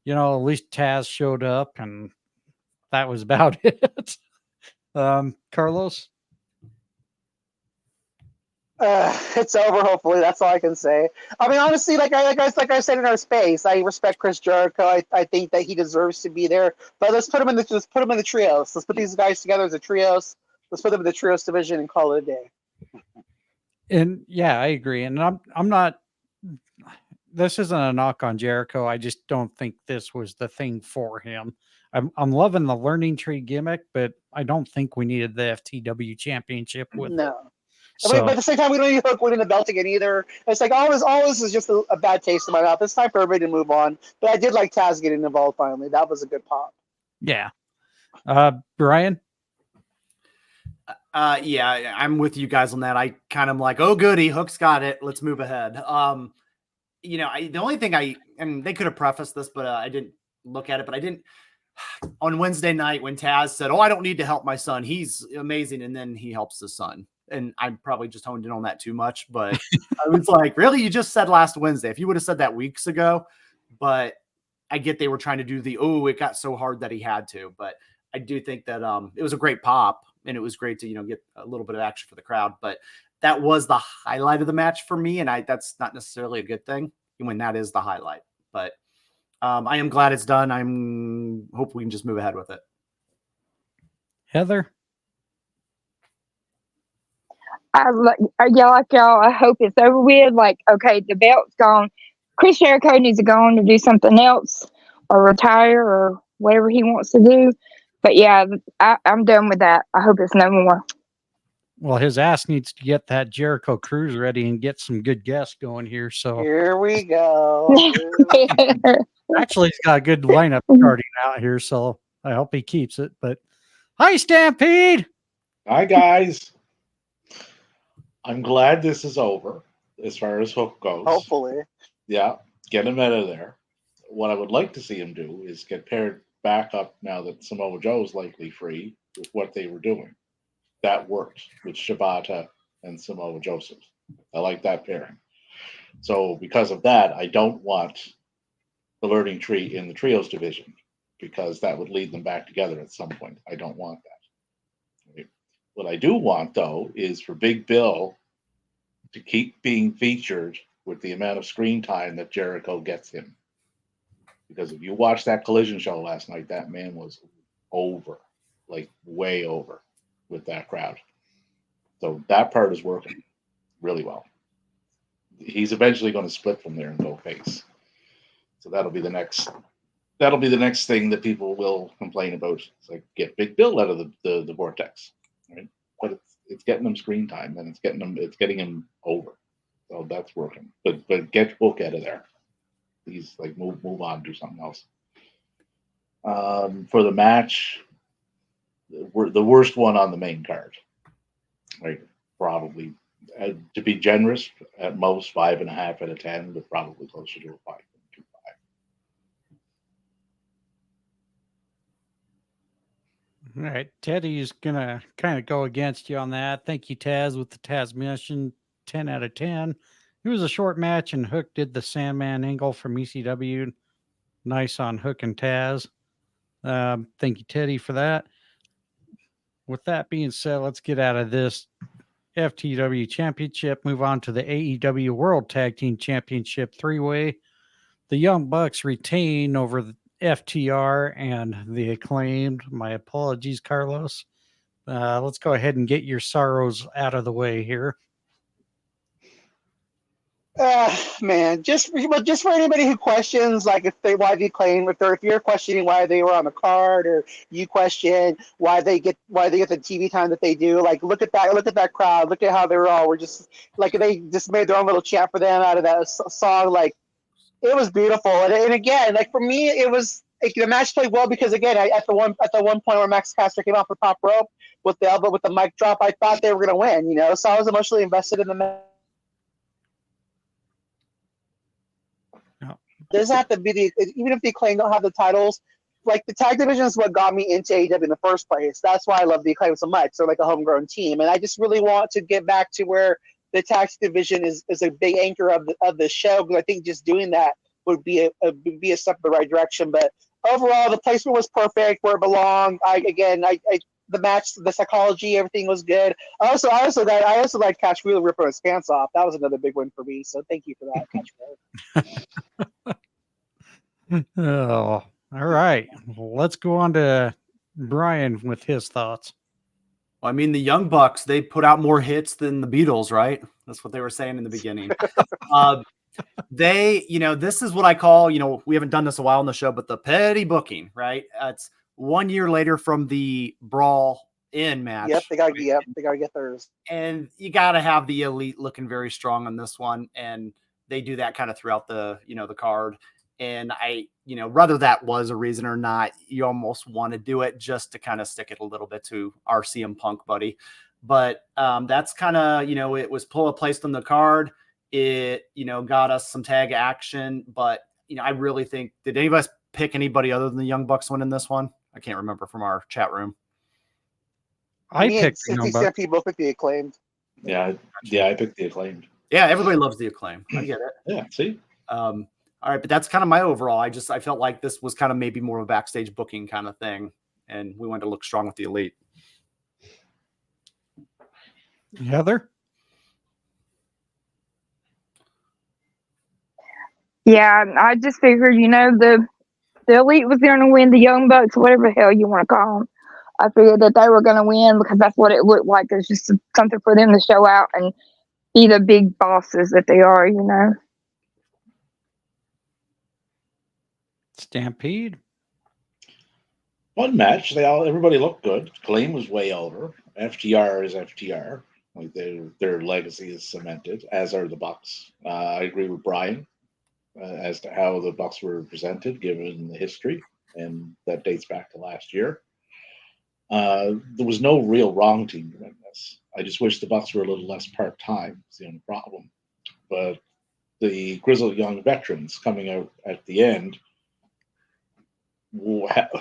at least Taz showed up, and that was about it. Carlos? It's over. Hopefully, that's all I can say. I mean, honestly, like I said in our space, I respect Chris Jericho. I think that he deserves to be there. But let's put him in the trios. Let's put these guys together as a trios. Let's put them in the trios division and call it a day. And yeah, I agree. And I'm not. This isn't a knock on Jericho. I just don't think this was the thing for him. I'm loving the learning tree gimmick, but I don't think we needed the FTW Championship with no. it. So, But at the same time, we don't need Hook winning the belt again either. It's like all this is just a bad taste in my mouth. It's time for everybody to move on. But I did like Taz getting involved finally. That was a good pop. Yeah. Bryan? Yeah, I'm with you guys on that. I kind of like, oh goody, Hook's got it. Let's move ahead. The only thing and they could have prefaced this, but I didn't look at it. But I didn't. On Wednesday night when Taz said, "Oh, I don't need to help my son. He's amazing," and then he helps his son. And I probably just honed in on that too much, but I was like, really? You just said last Wednesday. If you would have said that weeks ago, but I get they were trying to do it got so hard that he had to. But I do think that it was a great pop, and it was great to, get a little bit of action for the crowd. But that was the highlight of the match for me, and that's not necessarily a good thing when that is the highlight. But I am glad it's done. Hope we can just move ahead with it. Heather? Like y'all, I hope it's over with. Like, okay, the belt's gone. Chris Jericho needs to go on to do something else or retire or whatever he wants to do. But yeah, I'm done with that. I hope it's no more. Well, his ass needs to get that Jericho Cruise ready and get some good guests going here. So Here we go. actually, he's got a good lineup starting out here. So I hope he keeps it. But hi, Stampede. Hi, guys. I'm glad this is over as far as Hook goes. Hopefully. Yeah, get him out of there. What I would like to see him do is get paired back up now that Samoa Joe's likely free with what they were doing. That worked with Shibata and Samoa Joseph. I like that pairing. So because of that, I don't want the learning tree in the trios division because that would lead them back together at some point. I don't want that. Right? What I do want, though, is for Big Bill to keep being featured with the amount of screen time that Jericho gets him. Because if you watched that Collision show last night, that man was over, like way over with that crowd. So that part is working really well. He's eventually going to split from there and go face. So that'll be the next thing that people will complain about. It's like get Big Bill out of the vortex, right? But it's getting him screen time and it's getting him over. So that's working. But get Hook out of there. Please, like move on, do something else. For the match, the worst one on the main card, right? Probably to be generous, at most 5.5 out of 10, but probably closer to a 5.25. All right, Teddy's gonna kind of go against you on that. Thank you, Taz, with the Taz mission. 10 out of 10. It was a short match, and Hook did the Sandman angle from ECW. Nice on Hook and Taz. Thank you, Teddy, for that. With that being said, let's get out of this FTW Championship. Move on to the AEW World Tag Team Championship 3-way. The Young Bucks retain over the FTR and the Acclaimed. My apologies, Carlos. Let's go ahead and get your sorrows out of the way here. Man, just for anybody who questions, like why they claim, if you're questioning why they were on the card, or you question why they get the TV time that they do, like look at that crowd, look at how they were just like they just made their own little chant for them out of that song. Like it was beautiful, and again, like for me, it was like, the match played well because again, at the one point where Max Caster came off the top rope with the elbow with the mic drop, I thought they were gonna win, so I was emotionally invested in the match. Doesn't have to be even if the Acclaim don't have the titles, like the tag division is what got me into AEW in the first place. That's why I love the Acclaim so much. They're like a homegrown team, and I just really want to get back to where the tag division is a big anchor of the show, because I think just doing that would be a step in the right direction. But overall, the placement was perfect where it belonged. The match, the psychology, everything was good. I also like Cash Wheeler ripping his pants off. That was another big win for me. So thank you for that, Cash Wheeler. Oh, all right. Let's go on to Bryan with his thoughts. Well, I mean, the Young Bucks, they put out more hits than the Beatles, right? That's what they were saying in the beginning. This is what I call, we haven't done this a while on the show, but the petty booking, right? It's 1 year later from the Brawl In match. Yep, they gotta get theirs. And you gotta have the Elite looking very strong on this one, and they do that kind of throughout the card. And whether that was a reason or not, you almost want to do it just to kind of stick it a little bit to our CM Punk buddy. But that's kind of, it was placed on the card. It, got us some tag action. But, I really think, did any of us pick anybody other than the Young Bucks winning this one? I can't remember from our chat room. I picked the Young Bucks. People picked the Acclaimed. Yeah, I picked the Acclaimed. Yeah, everybody loves the Acclaim. I get it. Yeah, see? All right, but that's kind of my overall. I felt like this was kind of maybe more of a backstage booking kind of thing, and we wanted to look strong with the Elite. Heather? Yeah, I just figured, the Elite was going to win, the Young Bucks, whatever the hell you want to call them. I figured that they were going to win because that's what it looked like. It's just something for them to show out and be the big bosses that they are, Stampede? One match, everybody looked good. Claim was way over. FTR is FTR. Like their legacy is cemented, as are the Bucks. I agree with Bryan as to how the Bucks were presented, given the history, and that dates back to last year. There was no real wrong team doing this. I just wish the Bucks were a little less part-time. It's the only problem. But the grizzled young veterans coming out at the end,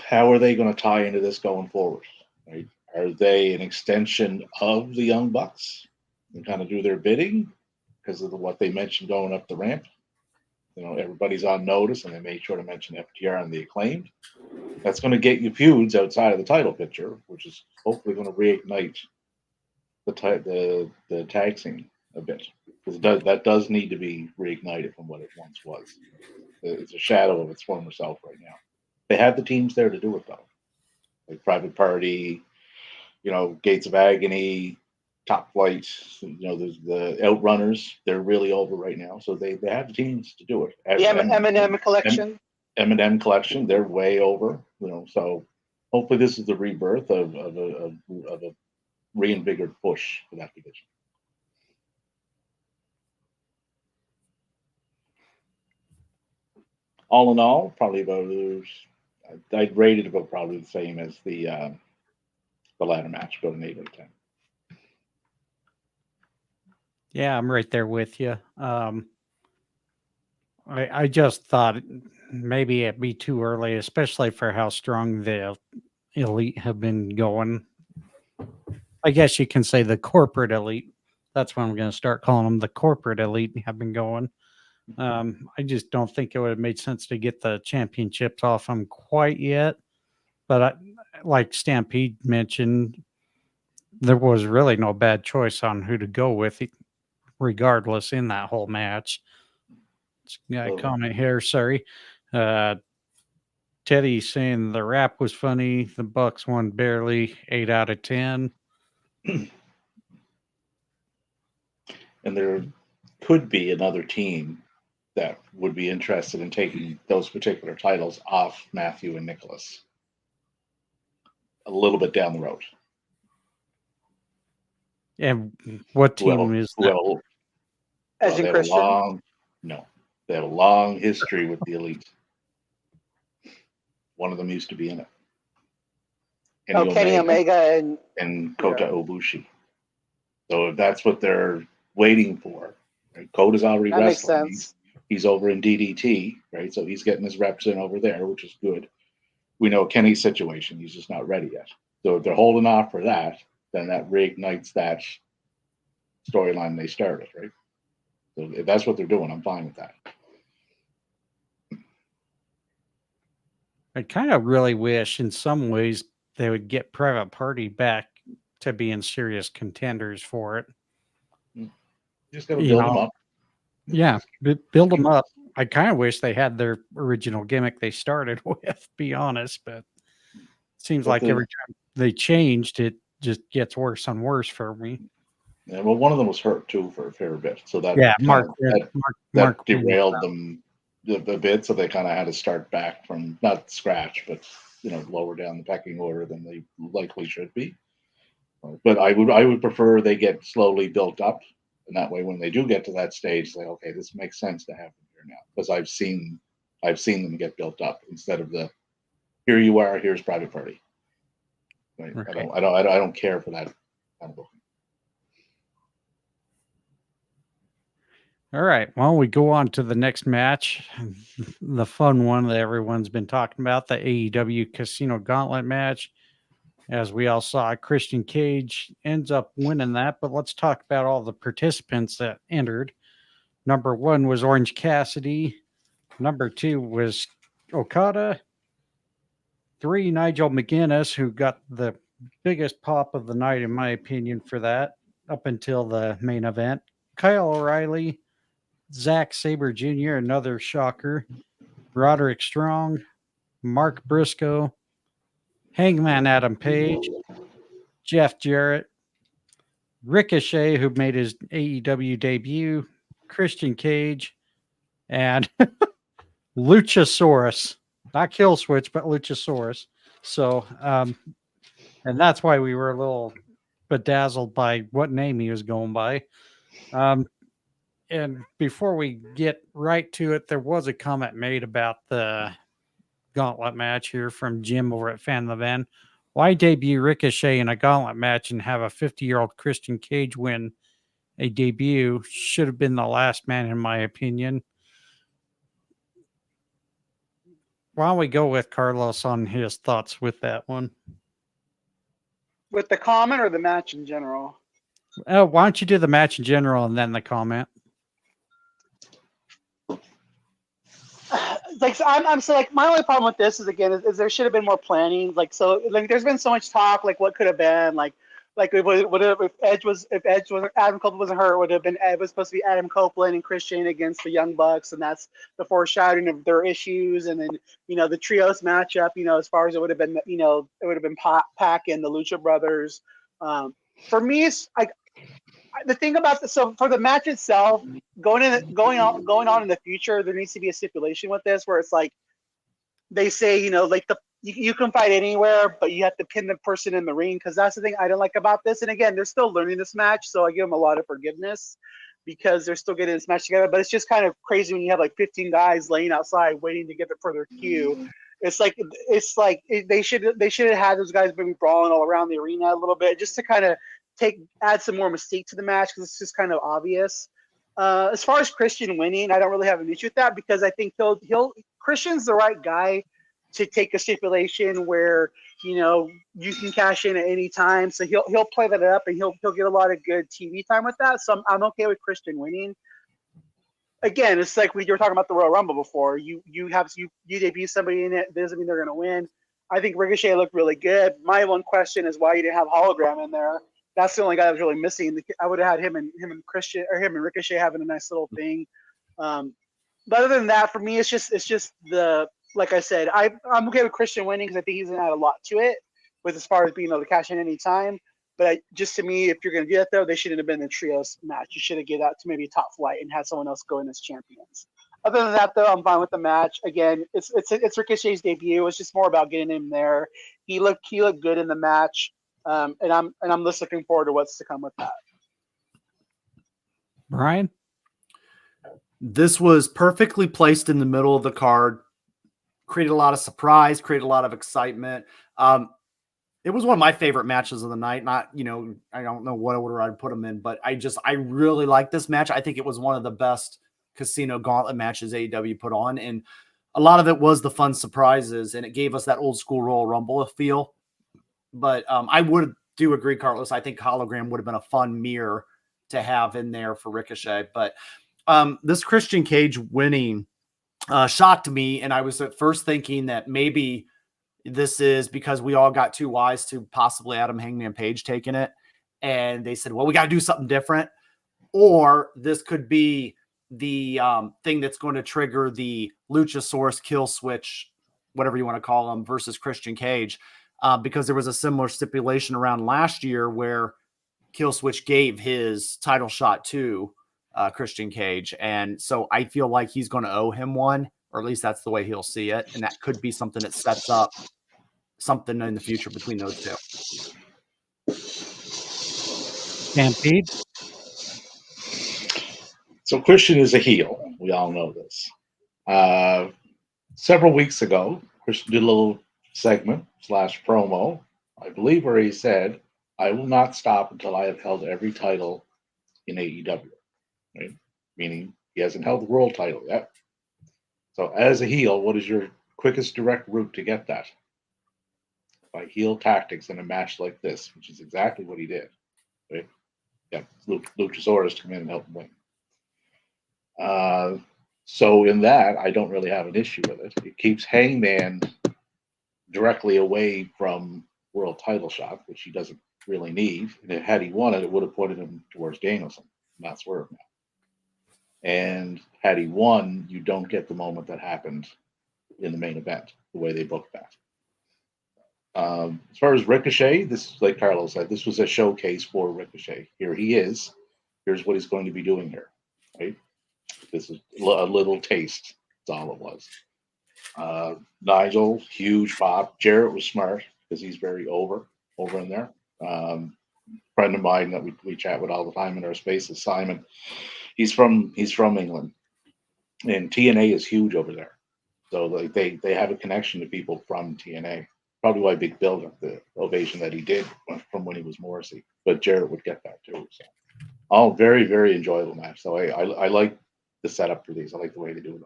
how are they going to tie into this going forward? Right? Are they an extension of the Young Bucks and kind of do their bidding because of what they mentioned going up the ramp? Everybody's on notice, and they made sure to mention FTR and the Acclaimed. That's going to get you feuds outside of the title picture, which is hopefully going to reignite the tag scene a bit, because that does need to be reignited from what it once was. It's a shadow of its former self right now. They have the teams there to do it, though, like Private Party, Gates of Agony, Top Flight. There's the Outrunners. They're really over right now, so they have the teams to do it. The M&M collection. M&M collection, they're way over. So hopefully this is the rebirth of a reinvigorated push for that division. All in all, probably I'd rate it about probably the same as the ladder match, about an 8 out of 10. Yeah, I'm right there with you. I just thought maybe it'd be too early, especially for how strong the elite have been going. I guess you can say the corporate elite. That's what I'm going to start calling them. The corporate elite have been going. I just don't think it would have made sense to get the championships off them quite yet. But like Stampede mentioned, there was really no bad choice on who to go with, regardless, in that whole match. Comment here, sorry. Teddy saying the rap was funny. The Bucks won barely, 8 out of 10. And there could be another team that would be interested in taking those particular titles off Matthew and Nicholas a little bit down the road. And what team is that? As in Christian? They have a long history with the elite. One of them used to be in it. Kenny Omega and Kota Ibushi. So if that's what they're waiting for, right? Kota's already that wrestling. Makes sense. He's over in DDT, right? So he's getting his reps in over there, which is good. We know Kenny's situation. He's just not ready yet. So if they're holding off for that, then that reignites that storyline they started, right? So if that's what they're doing, I'm fine with that. I kind of really wish in some ways they would get Private Party back to being serious contenders for it. Just got to build them up. Yeah, build them up. I kind of wish they had their original gimmick they started with, be honest, but it seems like every time they changed, it just gets worse and worse for me. Yeah, well, one of them was hurt too for a fair bit, so that Mark derailed them a bit. So they kind of had to start back from not scratch, but lower down the pecking order than they likely should be. But I would prefer they get slowly built up, and that way when they do get to that stage, say, okay, this makes sense to have them here now, because I've seen them get built up instead of the here you are, here's Private Party. Right? Okay. I don't care for that kind of booking. All right. Well, we go on to the next match, the fun one that everyone's been talking about, the AEW Casino Gauntlet match. As we all saw, Christian Cage ends up winning that. But let's talk about all the participants that entered. Number 1 was Orange Cassidy. Number 2 was Okada. 3, Nigel McGuinness, who got the biggest pop of the night, in my opinion, for that, up until the main event. Kyle O'Reilly. Zack Sabre Jr., another shocker. Roderick Strong. Mark Briscoe. Hangman Adam Page. Jeff Jarrett. Ricochet, who made his AEW debut. Christian Cage. And Luchasaurus. Not Kill Switch, but Luchasaurus. So, and that's why we were a little bedazzled by what name he was going by. And before we get right to it, there was a comment made about the gauntlet match here from Jim over at Fan the Van. Why debut Ricochet in a gauntlet match and have a 50-year-old Christian Cage win a debut? Should have been the last man, in my opinion. Why don't we go with Carlos on his thoughts with that one? With the comment or the match in general? Why don't you do the match in general and then the comment? Like, so I'm so like, my only problem with this is, again, is there should have been more planning. Like, so like there's been so much talk, like what could have been, like if Edge wasn't, Adam Copeland wasn't hurt, would have been, it was supposed to be Adam Copeland and Christian against the Young Bucks, and that's the foreshadowing of their issues. And then, the trios matchup, as far as it would have been, it would have been Pac and the Lucha Brothers. For me, it's like, the thing about so for the match itself, going on in the future, there needs to be a stipulation with this where it's like they say, like you can fight anywhere, but you have to pin the person in the ring, because that's the thing I don't like about this. And again, they're still learning this match, so I give them a lot of forgiveness because they're still getting this match together. But it's just kind of crazy when you have like 15 guys laying outside waiting to get the further cue. It's like they should have had those guys maybe brawling all around the arena a little bit, just to kind of add some more mystique to the match, because it's just kind of obvious. As far as Christian winning, I don't really have an issue with that, because I think Christian's the right guy to take a stipulation where you can cash in at any time. So he'll play that up, and he'll get a lot of good TV time with that. So I'm okay with Christian winning. Again, it's like we were talking about the Royal Rumble before. You debut somebody in it, doesn't mean they're going to win. I think Ricochet looked really good. My one question is why you didn't have Hologram in there. That's the only guy that was really missing. I would have had him and Christian, or him and Ricochet having a nice little thing. But other than that, for me, it's just the, like I said, I'm okay with Christian winning because I think he's gonna add a lot to it, with as far as being able to cash in any time. But just to me, if you're gonna do that though, they shouldn't have been the trios match. You should have given that to maybe Top Flight and had someone else go in as champions. Other than that, though, I'm fine with the match. Again, it's Ricochet's debut. It's just more about getting him there. He looked good in the match. And I'm just looking forward to what's to come with that. Bryan? This was perfectly placed in the middle of the card, created a lot of surprise, created a lot of excitement. It was one of my favorite matches of the night. Not, I don't know what order I'd put them in, but I really like this match. I think it was one of the best casino gauntlet matches AEW put on. And a lot of it was the fun surprises, and it gave us that old school Royal Rumble feel. But I do agree, Carlos. I think Hologram would have been a fun mirror to have in there for Ricochet. But this Christian Cage winning shocked me. And I was at first thinking that maybe this is because we all got too wise to possibly Adam Hangman Page taking it. And they said, well, we got to do something different. Or this could be the thing that's going to trigger the Luchasaurus kill switch, whatever you want to call them, versus Christian Cage. Because there was a similar stipulation around last year where Killswitch gave his title shot to Christian Cage. And so I feel like he's going to owe him one, or at least that's the way he'll see it. And that could be something that sets up something in the future between those two. Stampede? So Christian is a heel. We all know this. Several weeks ago, Christian did a little segment / promo, I believe, where he said, I will not stop until I have held every title in AEW. Right? Meaning he hasn't held the world title yet. So as a heel, what is your quickest direct route to get that? By heel tactics in a match like this, which is exactly what he did. Right? Yeah, Luchasaurus to come in and help him win. So in that, I don't really have an issue with it. It keeps Hangman directly away from world title shot, which he doesn't really need. And had he won it, it would have put him towards Danielson. And that's where now. And had he won, you don't get the moment that happened in the main event, the way they booked that. As far as Ricochet, this is like Carlos said, this was a showcase for Ricochet. Here he is. Here's what he's going to be doing here. Right? This is a little taste. That's all it was. Nigel, huge pop. Jarrett was smart because he's very over in there. Friend of mine that we chat with all the time in our spaces, Simon. He's from England, and TNA is huge over there. So like they have a connection to people from TNA. Probably why Big Bill got the ovation that he did from when he was Morrissey. But Jarrett would get that too. So all very, very enjoyable match. So I like the setup for these. I like the way they do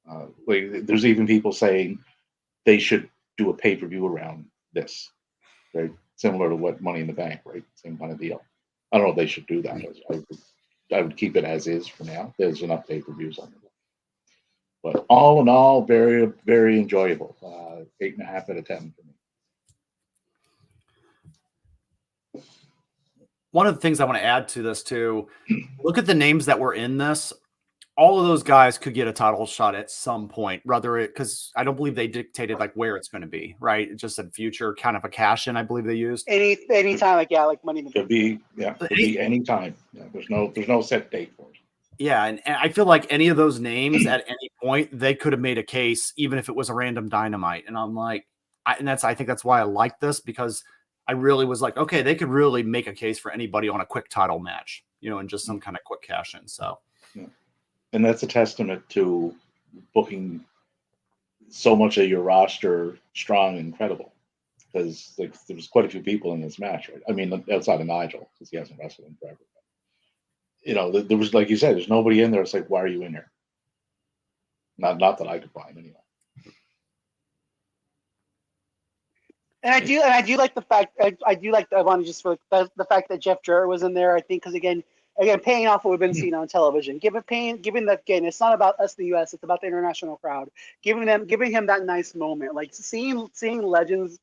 them. Like there's even people saying they should do a pay-per-view around this. Right? Similar to what Money in the Bank, right? Same kind of deal. I don't know if they should do that. I would keep it as is for now. There's enough pay-per-views on it. But all in all, very, very enjoyable. 8.5 out of 10 for me. One of the things I want to add to this too, look at the names that were in this. All of those guys could get a title shot at some point, because I don't believe they dictated like where it's going to be, right? It just said future, kind of a cash in, I believe they used. Any time, like Money in the Bank. Could be any time. Yeah, there's no set date for it. Yeah, and I feel like any of those names at any point, they could have made a case, even if it was a random Dynamite. And I'm like, I think that's why I like this, because I really was like, okay, they could really make a case for anybody on a quick title match, and just some kind of quick cash in. So, yeah. And that's a testament to booking so much of your roster strong and credible, because like there was quite a few people in this match, right? I mean, outside of Nigel, because he hasn't wrestled in forever. There was, like you said, there's nobody in there. It's like, why are you in here? Not that I could find anyway. And I do like the fact I want to just for the fact that Jeff Jarrett was in there. I think because again paying off what we've been seeing on television, giving that again, it's not about us in the U.S. It's about the international crowd. Giving him that nice moment, like seeing legends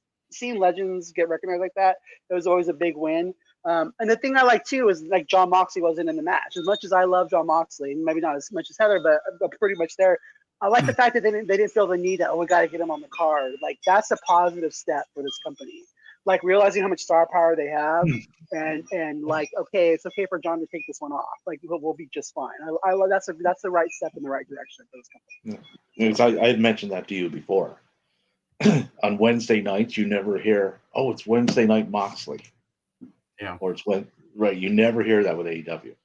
get recognized like that. It was always a big win. And the thing I like too is like John Moxley wasn't in the match. As much as I love John Moxley, maybe not as much as Heather, but pretty much there. I like the fact that they didn't feel the need that we got to get him on the card. Like that's a positive step for this company. Like realizing how much star power they have, and like okay, it's okay for John to take this one off. Like we'll be just fine. I that's the right step in the right direction for this company. Yeah. I had mentioned that to you before. On Wednesday nights, you never hear, "Oh, it's Wednesday night Moxley." Yeah. Or right. You never hear that with AEW,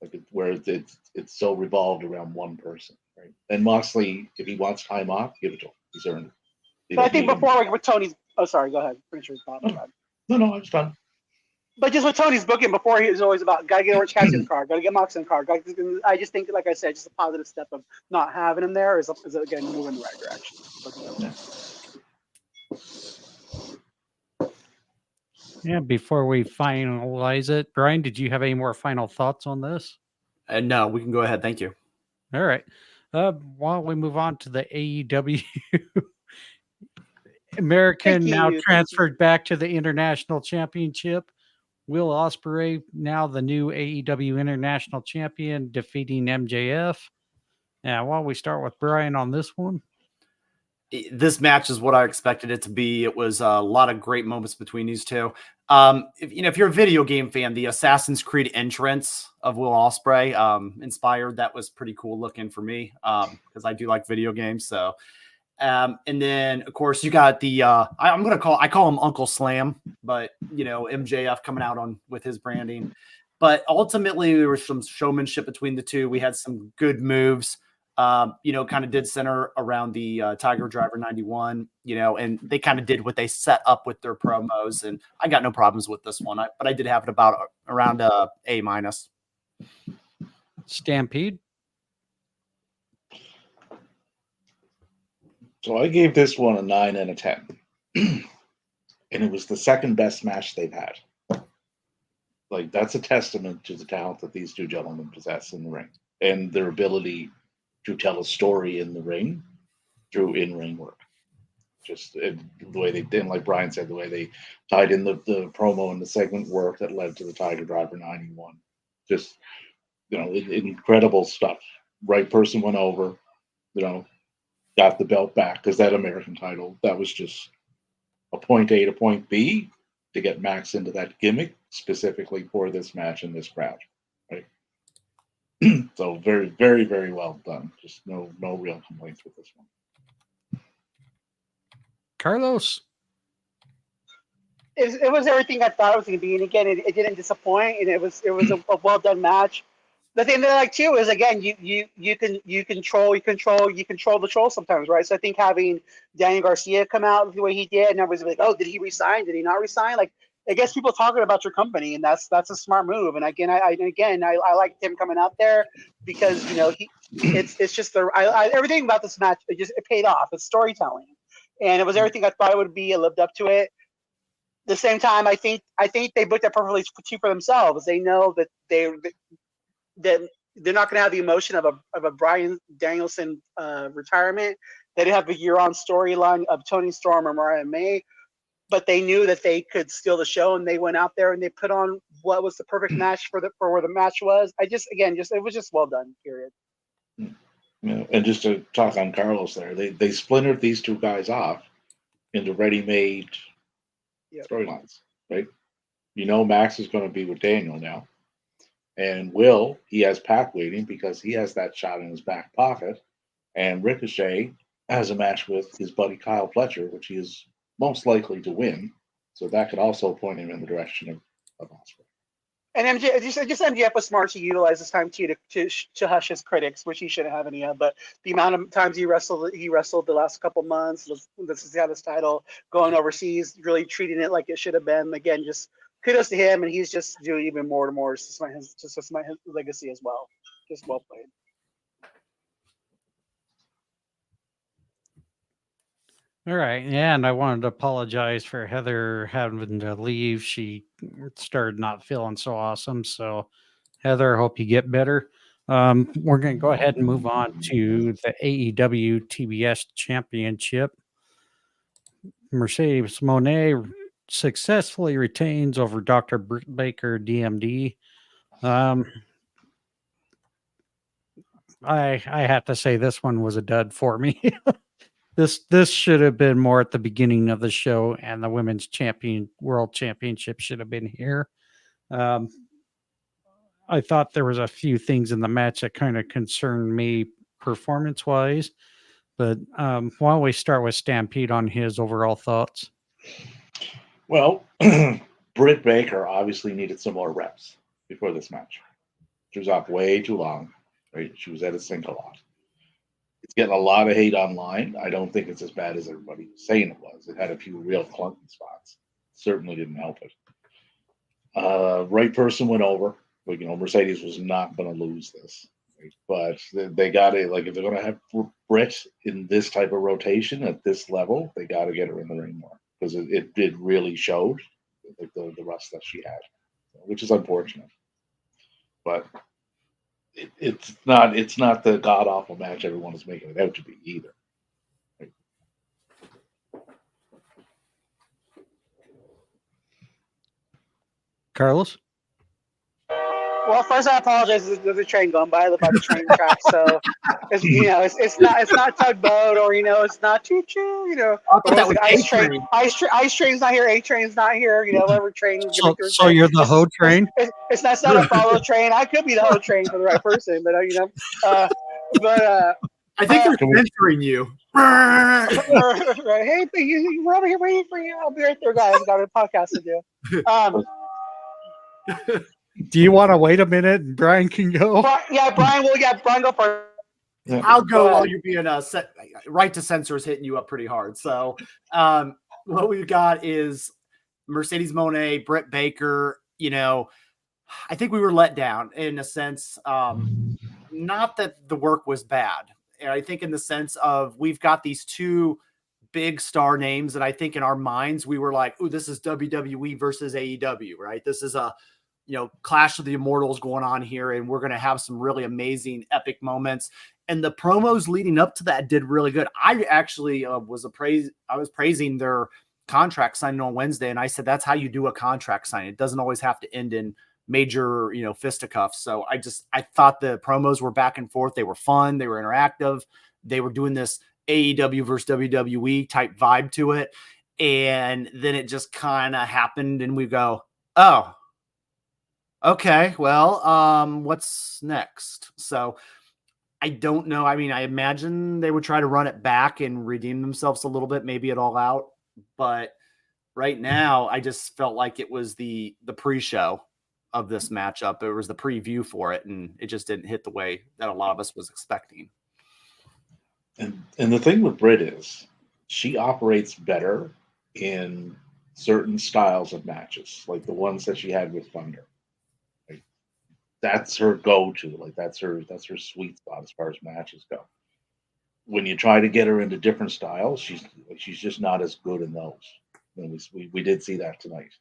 like where it's so revolved around one person, right? And Moxley, if he wants time off, give it to him. He's earned it. But I think before with Tony's, oh sorry, go ahead. Pretty sure it's Bob. No, I was done. But just with Tony's booking before, he was always about gotta get Orange Cassidy's card, gotta get Moxley card. I just think, like I said, just a positive step of not having him there is again moving in the right direction. Yeah. Yeah, before we finalize it, Bryan, did you have any more final thoughts on this? And no, we can go ahead. Thank you. All right. Why don't we move on to the AEW American now transferred back to the International Championship. Will Ospreay, now the new AEW International Champion, defeating MJF. Now, why don't we start with Bryan on this one? This match is what I expected it to be. It was a lot of great moments between these two. If you're a video game fan, the Assassin's Creed entrance of Will Ospreay inspired. That was pretty cool looking for me because I do like video games. So, and then of course you got the I call him Uncle Slam, but MJF coming out with his branding. But ultimately there was some showmanship between the two. We had some good moves. Kind of did center around the Tiger Driver 91, and they kind of did what they set up with their promos. And I got no problems with this one, but I did have it around A-. Stampede. So I gave this one a 9 out of 10. And it was the second best match they've had. Like, that's a testament to the talent that these two gentlemen possess in the ring and their ability to tell a story in the ring through in-ring work. Just the way they did, like Bryan said, the way they tied in the promo and the segment work that led to the Tiger Driver 91. Just, incredible stuff. Right person went over, got the belt back, because that American title, that was just a point A to point B to get Max into that gimmick specifically for this match and this crowd. Right. So very, very, very well done. Just no real complaints with this one. Carlos. It was everything I thought it was going to be, and again, it didn't disappoint, and it was a well done match. The thing that I like too is again, you control the troll sometimes, right? So I think having Daniel Garcia come out the way he did, and everybody's like, oh, did he resign? Did he not resign? Like, it gets people talking about your company, and that's a smart move. And again, I liked him coming out there because it's just everything about this match it paid off. It's storytelling, and it was everything I thought it would be. It lived up to it. The same time, I think they booked it perfectly for themselves. They know that they're not going to have the emotion of a Bryan Danielson retirement. They didn't have a year-on storyline of Tony Storm or Mariah May, but they knew that they could steal the show, and they went out there and they put on what was the perfect match for where the match was. It was just well done. Period. And just to talk on Carlos there, they splintered these two guys off into ready-made storylines, right? Max is going to be with Daniel now. And Will, he has Pac waiting because he has that shot in his back pocket. And Ricochet has a match with his buddy Kyle Fletcher, which he is most likely to win. So that could also point him in the direction of Osprey. And MJF was smart to utilize this time to hush his critics, which he shouldn't have any of. But the amount of times he wrestled the last couple months, this is this title, going overseas, really treating it like it should have been. Again, just kudos to him, and he's just doing even more and more to cement his legacy as well. Just well played. All right. Yeah. And I wanted to apologize for Heather having to leave. She started not feeling so awesome. So, Heather, I hope you get better. We're going to go ahead and move on to the AEW TBS Championship. Mercedes Moné successfully retains over Dr. Britt Baker, DMD. I have to say this one was a dud for me. This should have been more at the beginning of the show, and the women's world championship should have been here. I thought there was a few things in the match that kind of concerned me performance wise, but why don't we start with Stampede on his overall thoughts? Well, Britt Baker obviously needed some more reps before this match. She was off way too long. Right? She was at a sink a lot. It's getting a lot of hate online. I don't think it's as bad as everybody was saying it was. It had a few real clunky spots. Certainly didn't help it. Right person went over. But, Mercedes was not going to lose this. Right? But they got it. Like, if they're going to have Britt in this type of rotation at this level, they got to get her in the ring more. Because it did really show like the rust that she had, which is unfortunate. But it's not the god awful match everyone is making it out to be either. Right? Carlos? Well, first I apologize. There's a train going by. I live by the train track, so it's not tugboat or it's not choo choo. Ice train. Ice train's not here. A train's not here. Whatever train. So you're the hoe train. It's not a follow train. I could be the hoe train for the right person, but I think they're censoring you. Hey, we're over here waiting for you. I'll be right there, guys. I've got a podcast to do. Do you want to wait a minute and Bryan can go? Bryan go first. Yeah. I'll go while you're being right to censor is hitting you up pretty hard. So what we've got is Mercedes Moné, Britt Baker. I think we were let down in a sense. Not that the work was bad. And I think in the sense of we've got these two big star names, and I think in our minds we were like, "Ooh, this is WWE versus AEW, right? This is a Clash of the Immortals going on here, and we're going to have some really amazing, epic moments." And the promos leading up to that did really good. I actually was praising their contract signing on Wednesday, and I said that's how you do a contract signing. It doesn't always have to end in major, fisticuffs. So I thought the promos were back and forth. They were fun. They were interactive. They were doing this AEW versus WWE type vibe to it. And then it just kind of happened, and we go, oh, okay, well, what's next? So I don't know. I mean, I imagine they would try to run it back and redeem themselves a little bit, maybe at All Out. But right now, I just felt like it was the pre-show of this matchup. It was the preview for it, and it just didn't hit the way that a lot of us was expecting. And the thing with Britt is she operates better in certain styles of matches, like the ones that she had with Thunder. Like, that's her go-to. Like that's her sweet spot as far as matches go. When you try to get her into different styles, she's just not as good in those. And we did see that tonight.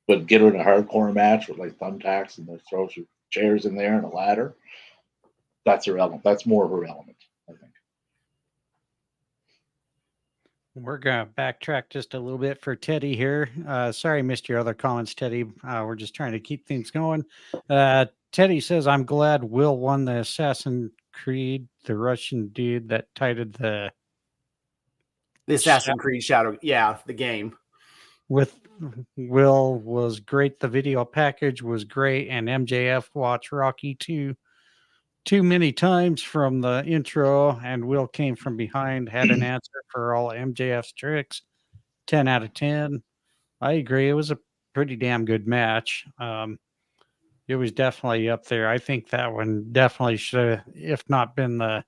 But get her in a hardcore match with like thumbtacks and throw some chairs in there and a ladder. That's her element. That's more of her element, I think. We're going to backtrack just a little bit for Teddy here. Sorry, I missed your other comments, Teddy. We're just trying to keep things going. Teddy says, I'm glad Will won the Assassin's Creed, the Russian dude that titled the Assassin's Creed Shadow. Yeah, the game. With Will was great. The video package was great. And MJF watched Rocky too many times from the intro, and Will came from behind, had an answer for all MJF's tricks. 10 out of 10. I agree. It was a pretty damn good match. It was definitely up there. I think that one definitely should have, if not been the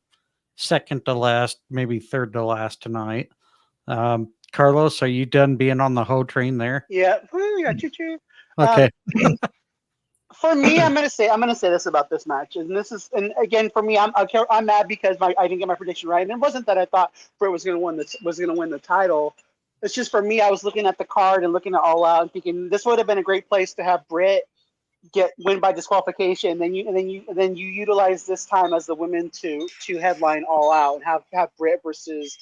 second to last, maybe third to last tonight. Carlos, are you done being on the hoe train there? Yeah. Woo, yeah, choo-choo. Okay. For me, I'm gonna say this about this match, and again for me, I'm mad because I didn't get my prediction right, and it wasn't that I thought Britt was gonna win the title. It's just for me, I was looking at the card and looking at All Out and thinking this would have been a great place to have Britt win by disqualification, and then you utilize this time as the women to headline All Out and have Britt versus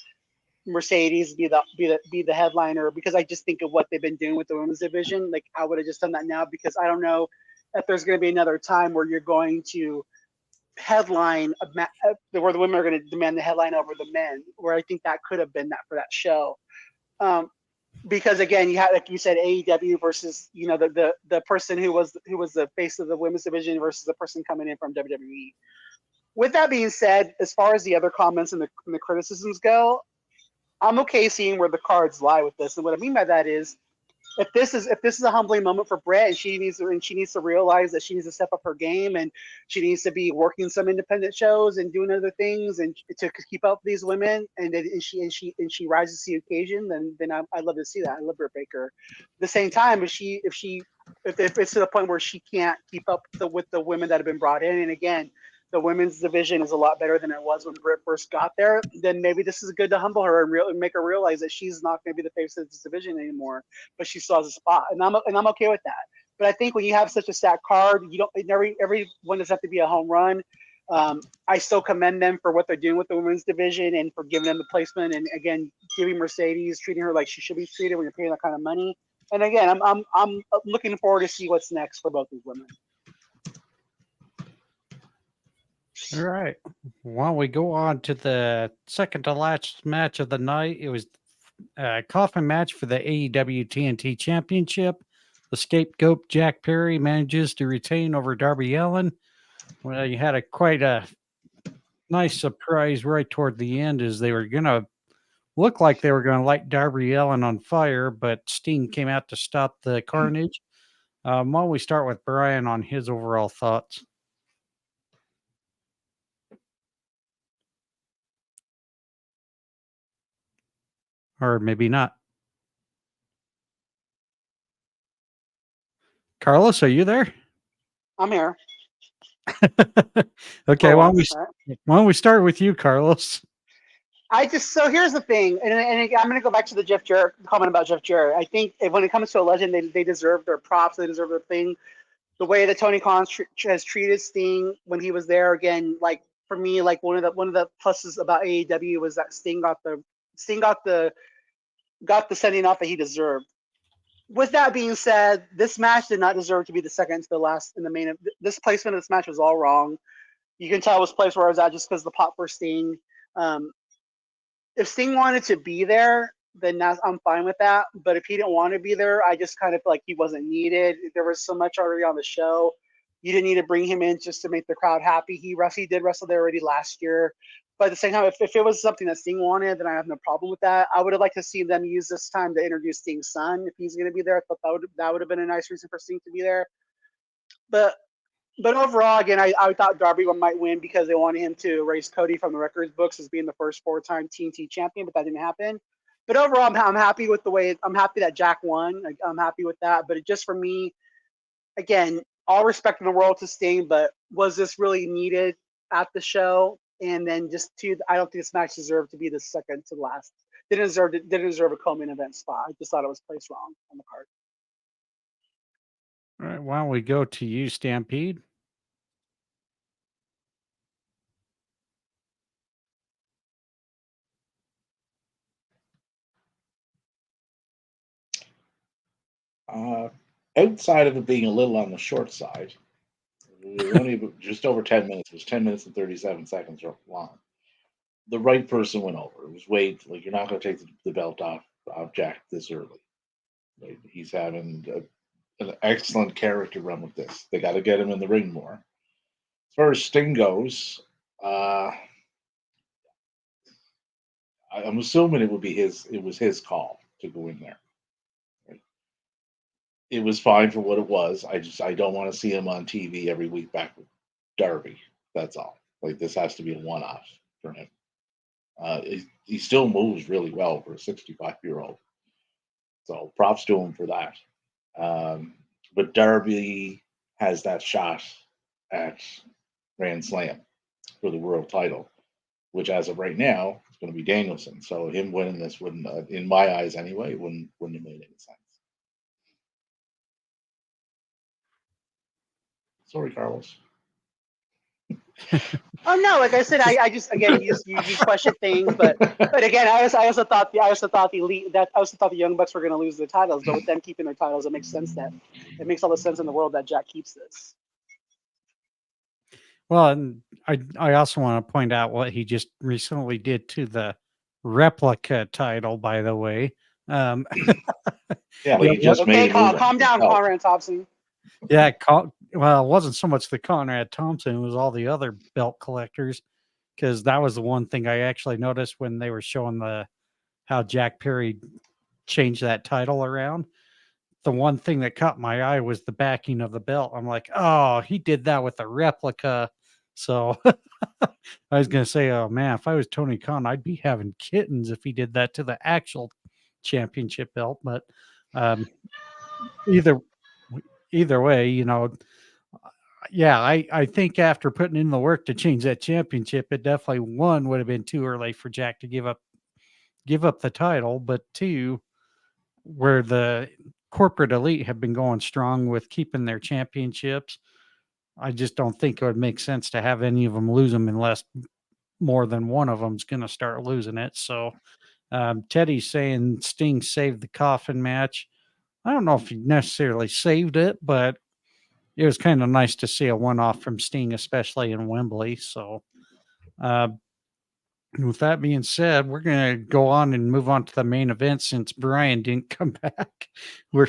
Mercedes be the headliner, because I just think of what they've been doing with the women's division. Like I would have just done that now, because I don't know if there's going to be another time where you're going to headline where the women are going to demand the headline over the men, where I think that could have been that for that show. Because again, you had, like you said, AEW versus the person who was the face of the women's division versus the person coming in from WWE. With that being said, as far as the other comments and the criticisms go, I'm okay seeing where the cards lie with this. And what I mean by that is, if this is a humbling moment for Brett, and she needs to realize that she needs to step up her game, and she needs to be working some independent shows and doing other things, and to keep up with these women, and she rises to the occasion, then I'd love to see that. I love Britt Baker. At the same time, if it's to the point where she can't keep up with the women that have been brought in, and again, the women's division is a lot better than it was when Britt first got there, then maybe this is good to humble her and make her realize that she's not going to be the face of this division anymore, but she still has a spot, and I'm okay with that. But I think when you have such a stacked card, everyone doesn't have to be a home run. I still commend them for what they're doing with the women's division and for giving them the placement, and again, giving Mercedes, treating her like she should be treated when you're paying that kind of money. And again, I'm looking forward to see what's next for both these women. All right. Well, we go on to the second to last match of the night. It was a coffin match for the AEW TNT Championship. The scapegoat Jack Perry manages to retain over Darby Allin. Well, you had quite a nice surprise right toward the end, as they were going to look like they were going to light Darby Allin on fire, but Sting came out to stop the carnage. Why don't we start with Bryan on his overall thoughts? Or maybe not. Carlos, are you there? I'm here. Okay, why don't we start with you, Carlos? So here's the thing, and I'm going to go back to the Jeff Jarrett comment about Jeff Jarrett. I think when it comes to a legend, they deserve their props, they deserve their thing. The way that Tony Khan has treated Sting when he was there, again, like for me, like one of the pluses about AEW was that Sting got the sending off that he deserved. With that being said, this match did not deserve to be the second to the last in the main. This placement of this match was all wrong. You can tell it was placed where I was at just because of the pop for Sting. If Sting wanted to be there, then I'm fine with that. But if he didn't want to be there, I just kind of feel like he wasn't needed. There was so much already on the show. You didn't need to bring him in just to make the crowd happy. He did wrestle there already last year. But at the same time, if it was something that Sting wanted, then I have no problem with that. I would have liked to see them use this time to introduce Sting's son if he's going to be there. I thought that would have been a nice reason for Sting to be there. But overall, again, I thought Darby might win because they wanted him to erase Cody from the records books as being the first 4-time TNT champion, but that didn't happen. But overall, I'm happy with the way. I'm happy that Jack won. I'm happy with that. But just for me, again, all respect in the world to Sting, but was this really needed at the show? And then I don't think this match deserved to be the second to last. Didn't deserve a co-main event spot. I just thought it was placed wrong on the card. All right, why don't we go to you, Stampede? Outside of it being a little on the short side, it was only just over 10 minutes. It was 10 minutes and 37 seconds long. The right person went over. It was Wade. Like, you're not going to take the belt off Jack this early. Like, he's having an excellent character run with this. They got to get him in the ring more. As far as Sting goes, I'm assuming it was his call to go in there. It was fine for what it was. I don't want to see him on TV every week back with Darby. That's all. Like, this has to be a one-off for him. He still moves really well for a 65-year-old. So props to him for that. But Darby has that shot at Grand Slam for the world title, which as of right now is going to be Danielson. So him winning this wouldn't, in my eyes anyway, wouldn't have made any sense. Sorry, Carlos. Oh no! Like I said, I just again you question things, but again, I also thought the Young Bucks were going to lose their titles, but with them keeping their titles, it makes all the sense in the world that Jack keeps this. Well, and I also want to point out what he just recently did to the replica title, by the way. Yeah, like he just made it. Calm down, Conrad Thompson. Yeah, well, it wasn't so much the Conrad Thompson, it was all the other belt collectors, because that was the one thing I actually noticed when they were showing how Jack Perry changed that title around. The one thing that caught my eye was the backing of the belt. I'm like, oh, he did that with a replica. So I was going to say, oh man, if I was Tony Khan, I'd be having kittens if he did that to the actual championship belt. But either way, yeah, I think after putting in the work to change that championship, it definitely, one, would have been too early for Jack to give up the title, but two, where the corporate elite have been going strong with keeping their championships, I just don't think it would make sense to have any of them lose them unless more than one of them's going to start losing it. So Teddy's saying Sting saved the coffin match. I don't know if he necessarily saved it, but it was kind of nice to see a one-off from Sting, especially in Wembley. So with that being said, we're going to go on and move on to the main event since Bryan didn't come back. We're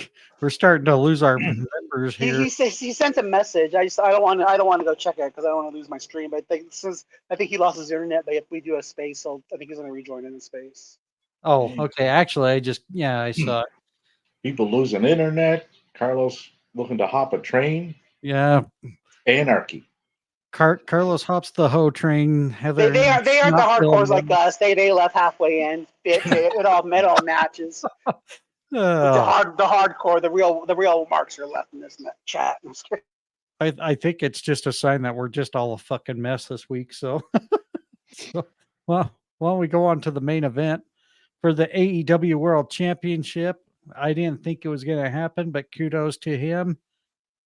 starting to lose our members here. He sent a message. I don't want to go check it because I don't want to lose my stream. But I think he lost his internet. But if we do a space, I think he's going to rejoin in the space. Oh, okay. Actually, I saw it. People losing internet. Carlos looking to hop a train. Yeah. Anarchy. Carlos hops the hoe train. Heather, they aren't the hardcores like us. They left halfway in. It all matches. The hardcore, the real marks are left in this chat. I think it's just a sign that we're just all a fucking mess this week. So, well, why don't we go on to the main event for the AEW World Championship? I didn't think it was going to happen, but kudos to him.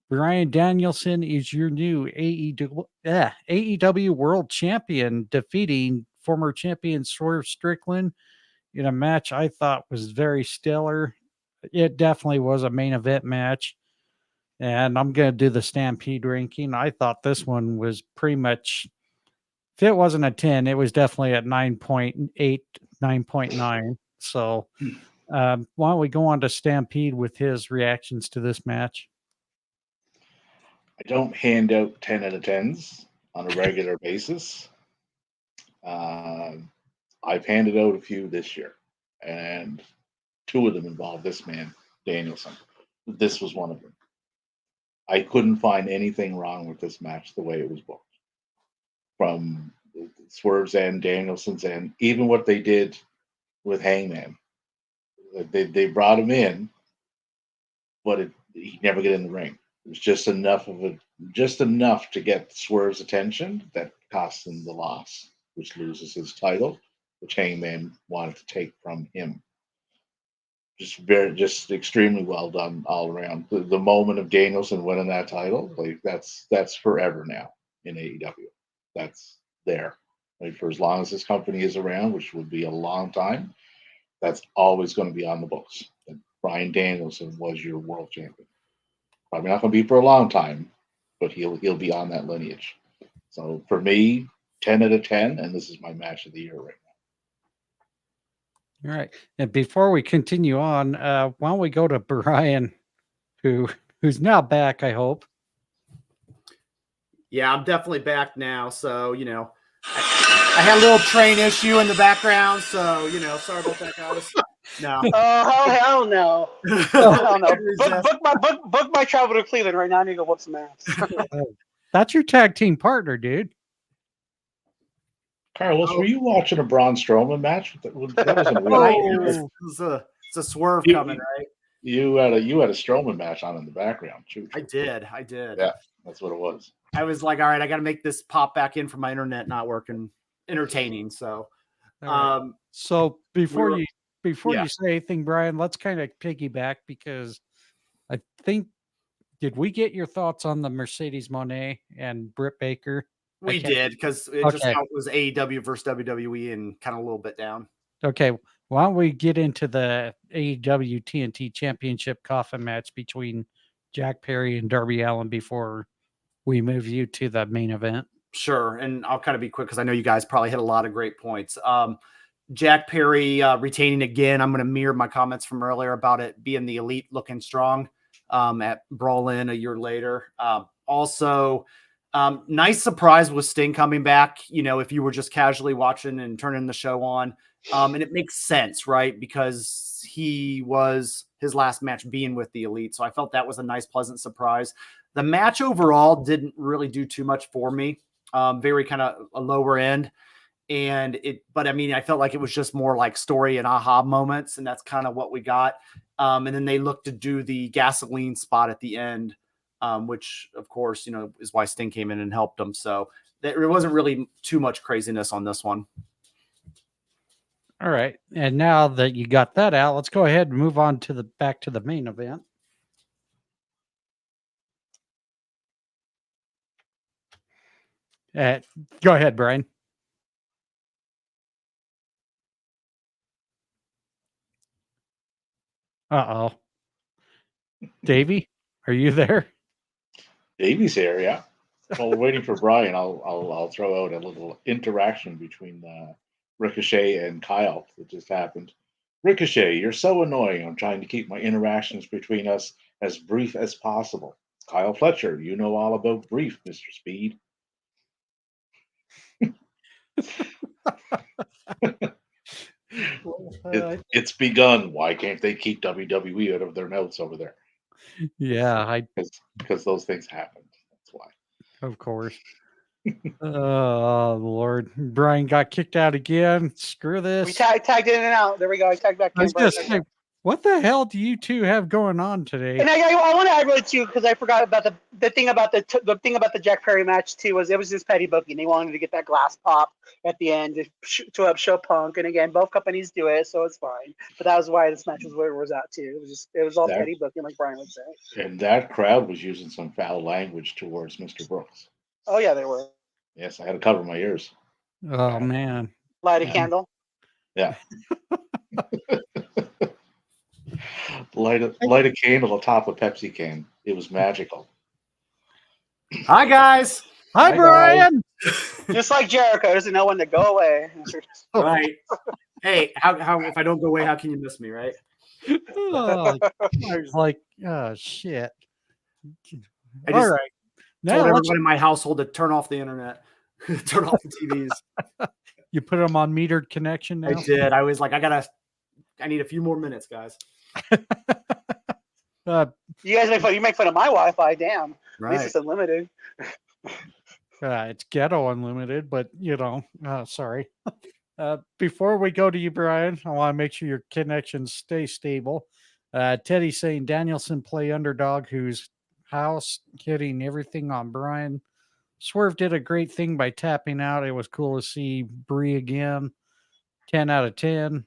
Bryan Danielson is your new AEW World Champion, defeating former champion Swerve Strickland in a match I thought was very stellar. It definitely was a main event match. And I'm going to do the Stampede ranking. I thought this one was pretty much, if it wasn't a 10, it was definitely at 9.8, 9.9. So why don't we go on to Stampede with his reactions to this match? I don't hand out 10 out of 10s on a regular basis. I've handed out a few this year, and 2 of them involved this man, Danielson. This was one of them. I couldn't find anything wrong with this match the way it was booked. From Swerve's end, Danielson's end, even what they did with Hangman. They brought him in, but he never get in the ring. It was just enough to get Swerve's attention that cost him the loss, which loses his title, which Hangman wanted to take from him. Just extremely well done all around. The moment of Danielson winning that title, like that's forever now in AEW. That's there. Like for as long as this company is around, which would be a long time, that's always going to be on the books. And Bryan Danielson was your world champion. Probably not going to be for a long time, but he'll be on that lineage. So for me, 10 out of 10, and this is my match of the year right All right. And before we continue on, why don't we go to Bryan, who's now back, I hope. Yeah, I'm definitely back now. So, I had a little train issue in the background. So, sorry about that, guys. No. Oh, hell no. Hell no. Book my travel to Cleveland right now. I need to go whoop some ass. That's your tag team partner, dude. now. Carlos, were you watching a Braun Strowman match? That wasn't real. Right. It's a swerve coming, right? You had a Strowman match on in the background. True. I did. Yeah, that's what it was. I was like, all right, I got to make this pop back in from my internet not working, entertaining. So, Right. So before we you say anything, Bryan, let's kind of piggyback because I think did we get your thoughts on the Mercedes Moné and Britt Baker? we did because it just how it was AEW versus WWE and kind of a little bit down. Okay, why don't we get into the AEW TNT Championship coffin match between Jack Perry and Darby Allin before we move you to the main event? Sure, and I'll kind of be quick because I know you guys probably hit a lot of great points. Jack Perry retaining again. I'm going to mirror my comments from earlier about it being the elite looking strong at Brawl In a year later. Also, nice surprise with Sting coming back. If you were just casually watching and turning the show on, and it makes sense, right? Because he was his last match being with the elite. So I felt that was a nice, pleasant surprise. The match overall didn't really do too much for me. Very kind of a lower end. But I felt like it was just more like story and aha moments. And that's kind of what we got. And then they looked to do the gasoline spot at the end, which of course, is why Sting came in and helped them. So there wasn't really too much craziness on this one. All right. And now that you got that out, let's go ahead and move on to back to the main event. Go ahead, Bryan. Uh-oh. Davey, are you there? Davey's here, yeah. While we're waiting for Bryan, I'll throw out a little interaction between Ricochet and Kyle that just happened. Ricochet, you're so annoying. I'm trying to keep my interactions between us as brief as possible. Kyle Fletcher, you know all about brief, Mr. Speed. It's begun. Why can't they keep WWE out of their notes over there? Yeah, because those things happen. That's why. Of course. Oh Lord, Bryan got kicked out again. Screw this. We tagged in and out. There we go. I tagged back in. I was just saying, what the hell do you two have going on today? And I want to add really too because I forgot about the thing about the Jack Perry match too was it was just petty booking. They wanted to get that glass pop at the end to show Punk, and again, both companies do it, so it's fine. But that was why this match was where it was at too. It was all petty booking, like Bryan would say. And that crowd was using some foul language towards Mr. Brooks. Oh yeah, they were. Yes, I had to cover my ears. Oh man, light a candle. Yeah. Light a candle atop a Pepsi can. It was magical. Hi guys. Hi Bryan. Just like Jericho doesn't know when to go away. Right. Hey, how if I don't go away, how can you miss me, right? Oh, I was like, oh shit. All right. Now Told let's everyone in my household to turn off the internet, turn off the TVs. you put them on metered connection now. I did. I was like, I need a few more minutes, guys. You guys make fun. You make fun of my Wi-Fi. Damn. At Right. least it's unlimited. It's ghetto unlimited, but sorry. Before we go to you, Brian, I want to make sure your connections stay stable. Teddy's saying Danielson play underdog, whose house hitting everything on Bryan. Swerve did a great thing by tapping out. It was cool to see Bree again. 10 out of 10.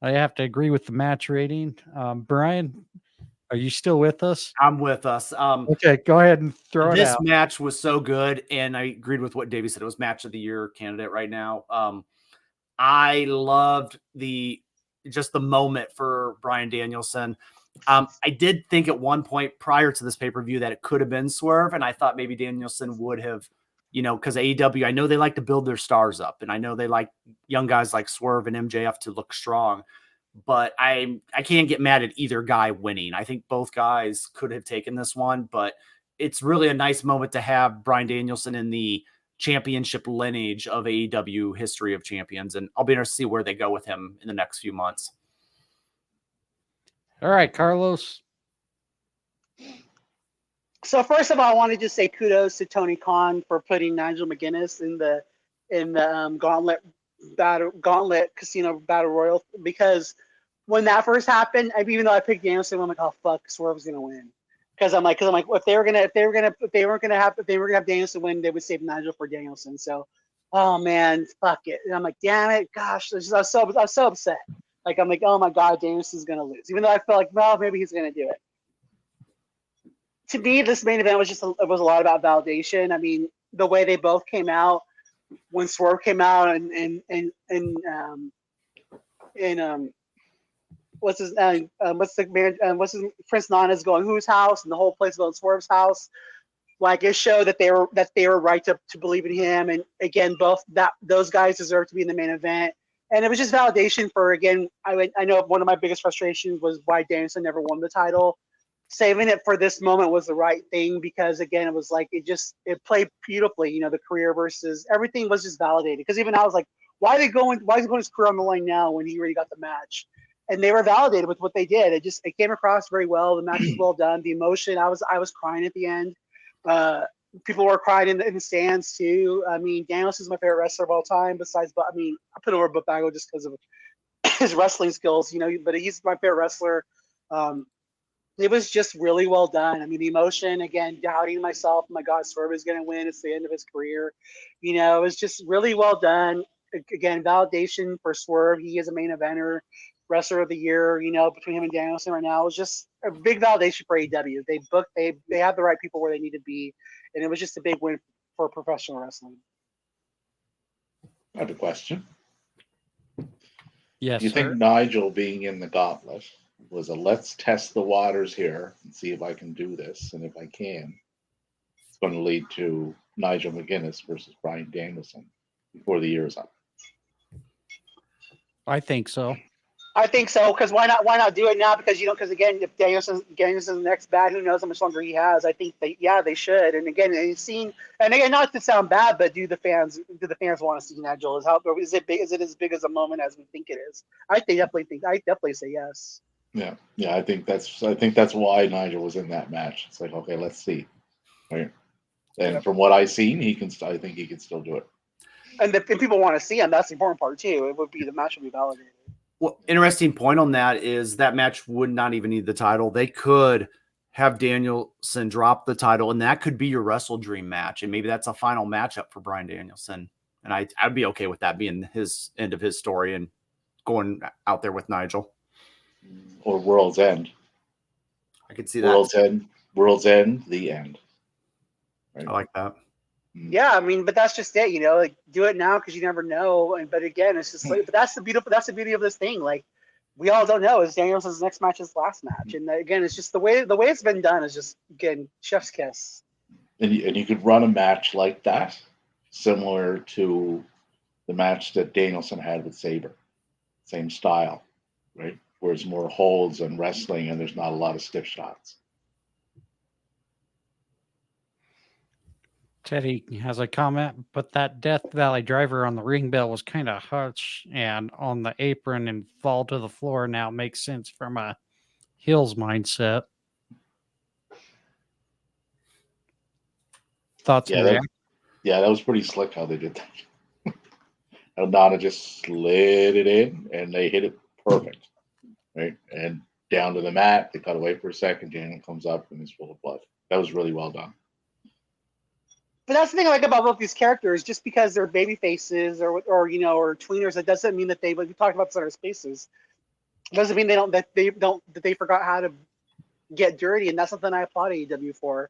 I have to agree with the match rating. Brian, are you still with us? I'm with us. Okay, go ahead and throw it This out. match was so good, and I agreed with what Davey said. It was match of the year candidate right now. I loved just the moment for Bryan Danielson. I did think at one point prior to this pay-per-view that it could have been Swerve, and I thought maybe Danielson would have, because AEW, I know they like to build their stars up, and I know they like young guys like Swerve and MJF to look strong, but I can't get mad at either guy winning. I think both guys could have taken this one, but it's really a nice moment to have Bryan Danielson in the championship lineage of AEW history of champions, and I'll be interested to see where they go with him in the next few months. All right, Carlos. So first of all, I wanted to say kudos to Tony Khan for putting Nigel McGuinness in the Gauntlet Casino Battle Royal, because when that first happened, even though I picked Danielson, I'm like, oh fuck, Swerve's gonna win. Because I'm like, if they were gonna have Danielson win, they would save Nigel for Danielson. So, oh man, fuck it. And I'm like, damn it, gosh, I was so upset. Like, I'm like, oh my god, Danielson's gonna lose. Even though I felt like, well, maybe he's gonna do it. To me, this main event was a lot about validation. I mean, the way they both came out when Swerve came out and Prince Nana's going whose house, and the whole place going Swerve's house. Like, it showed that they were right to believe in him. And again, those guys deserve to be in the main event. And it was just validation for, again, I know one of my biggest frustrations was why Danielson never won the title. Saving it for this moment was the right thing, because again, it was like, it played beautifully, the career versus everything was just validated. Because even I was like, why is he going his career on the line now when he already got the match? And they were validated with what they did. It came across very well. The match was well done. The emotion, I was crying at the end. People were crying in the stands too. I mean, Danielson's my favorite wrestler of all time. Besides, I put over Bago just because of his wrestling skills, but he's my favorite wrestler. It was just really well done. I mean, the emotion, again, doubting myself. My God, Swerve is going to win. It's the end of his career. It was just really well done. Again, validation for Swerve. He is a main eventer, wrestler of the year, between him and Danielson right now. It was just a big validation for AEW. They have the right people where they need to be. And it was just a big win for professional wrestling. I have a question. Yes, Do you sir. think Nigel being in the gauntlet was a let's test the waters here and see if I can do this? And if I can, it's going to lead to Nigel McGuinness versus Bryan Danielson before the year is up. I think so. I think so, because why not do it now? Because again, if Danielson's the next bad, who knows how much longer he has? I think they should. And again, not to sound bad, but do the fans want to see Nigel? Is it as big as a moment as we think it is? I definitely say yes. Yeah. I think that's why Nigel was in that match. It's like, okay, let's see. Right. And from what I've seen, I think he can still do it. And people want to see him. That's the important part too. The match would be validated. Well, interesting point on that is that match would not even need the title. They could have Danielson drop the title, and that could be your Wrestle Dream match. And maybe that's a final matchup for Bryan Danielson. And I'd be okay with that being his end of his story and going out there with Nigel. Or World's End. I could see World's that. World's End, the end. Right? I like that. Yeah, but that's just it, like, do it now because you never know. But again, it's just like, but that's the beauty of this thing. Like, we all don't know, is Danielson's next match his last match? And again, it's just the way it's been done is just, again, chef's kiss. And you could run a match like that, similar to the match that Danielson had with Sabre. Same style, right? Where it's more holds and wrestling, and there's not a lot of stiff shots. Teddy has a comment, but that Death Valley driver on the ring bell was kind of hutch and on the apron and fall to the floor now makes sense from a Hills mindset. Thoughts Yeah, and reactions? that was pretty slick how they did that. Aldana just slid it in, and they hit it perfect, right? And down to the mat, they cut away for a second. Daniel comes up and he's full of blood. That was really well done. But that's the thing I like about both these characters. Just because they're baby faces or tweeners, that doesn't mean that we talked about center spaces. It doesn't mean that they forgot how to get dirty, and that's something I applaud AEW for,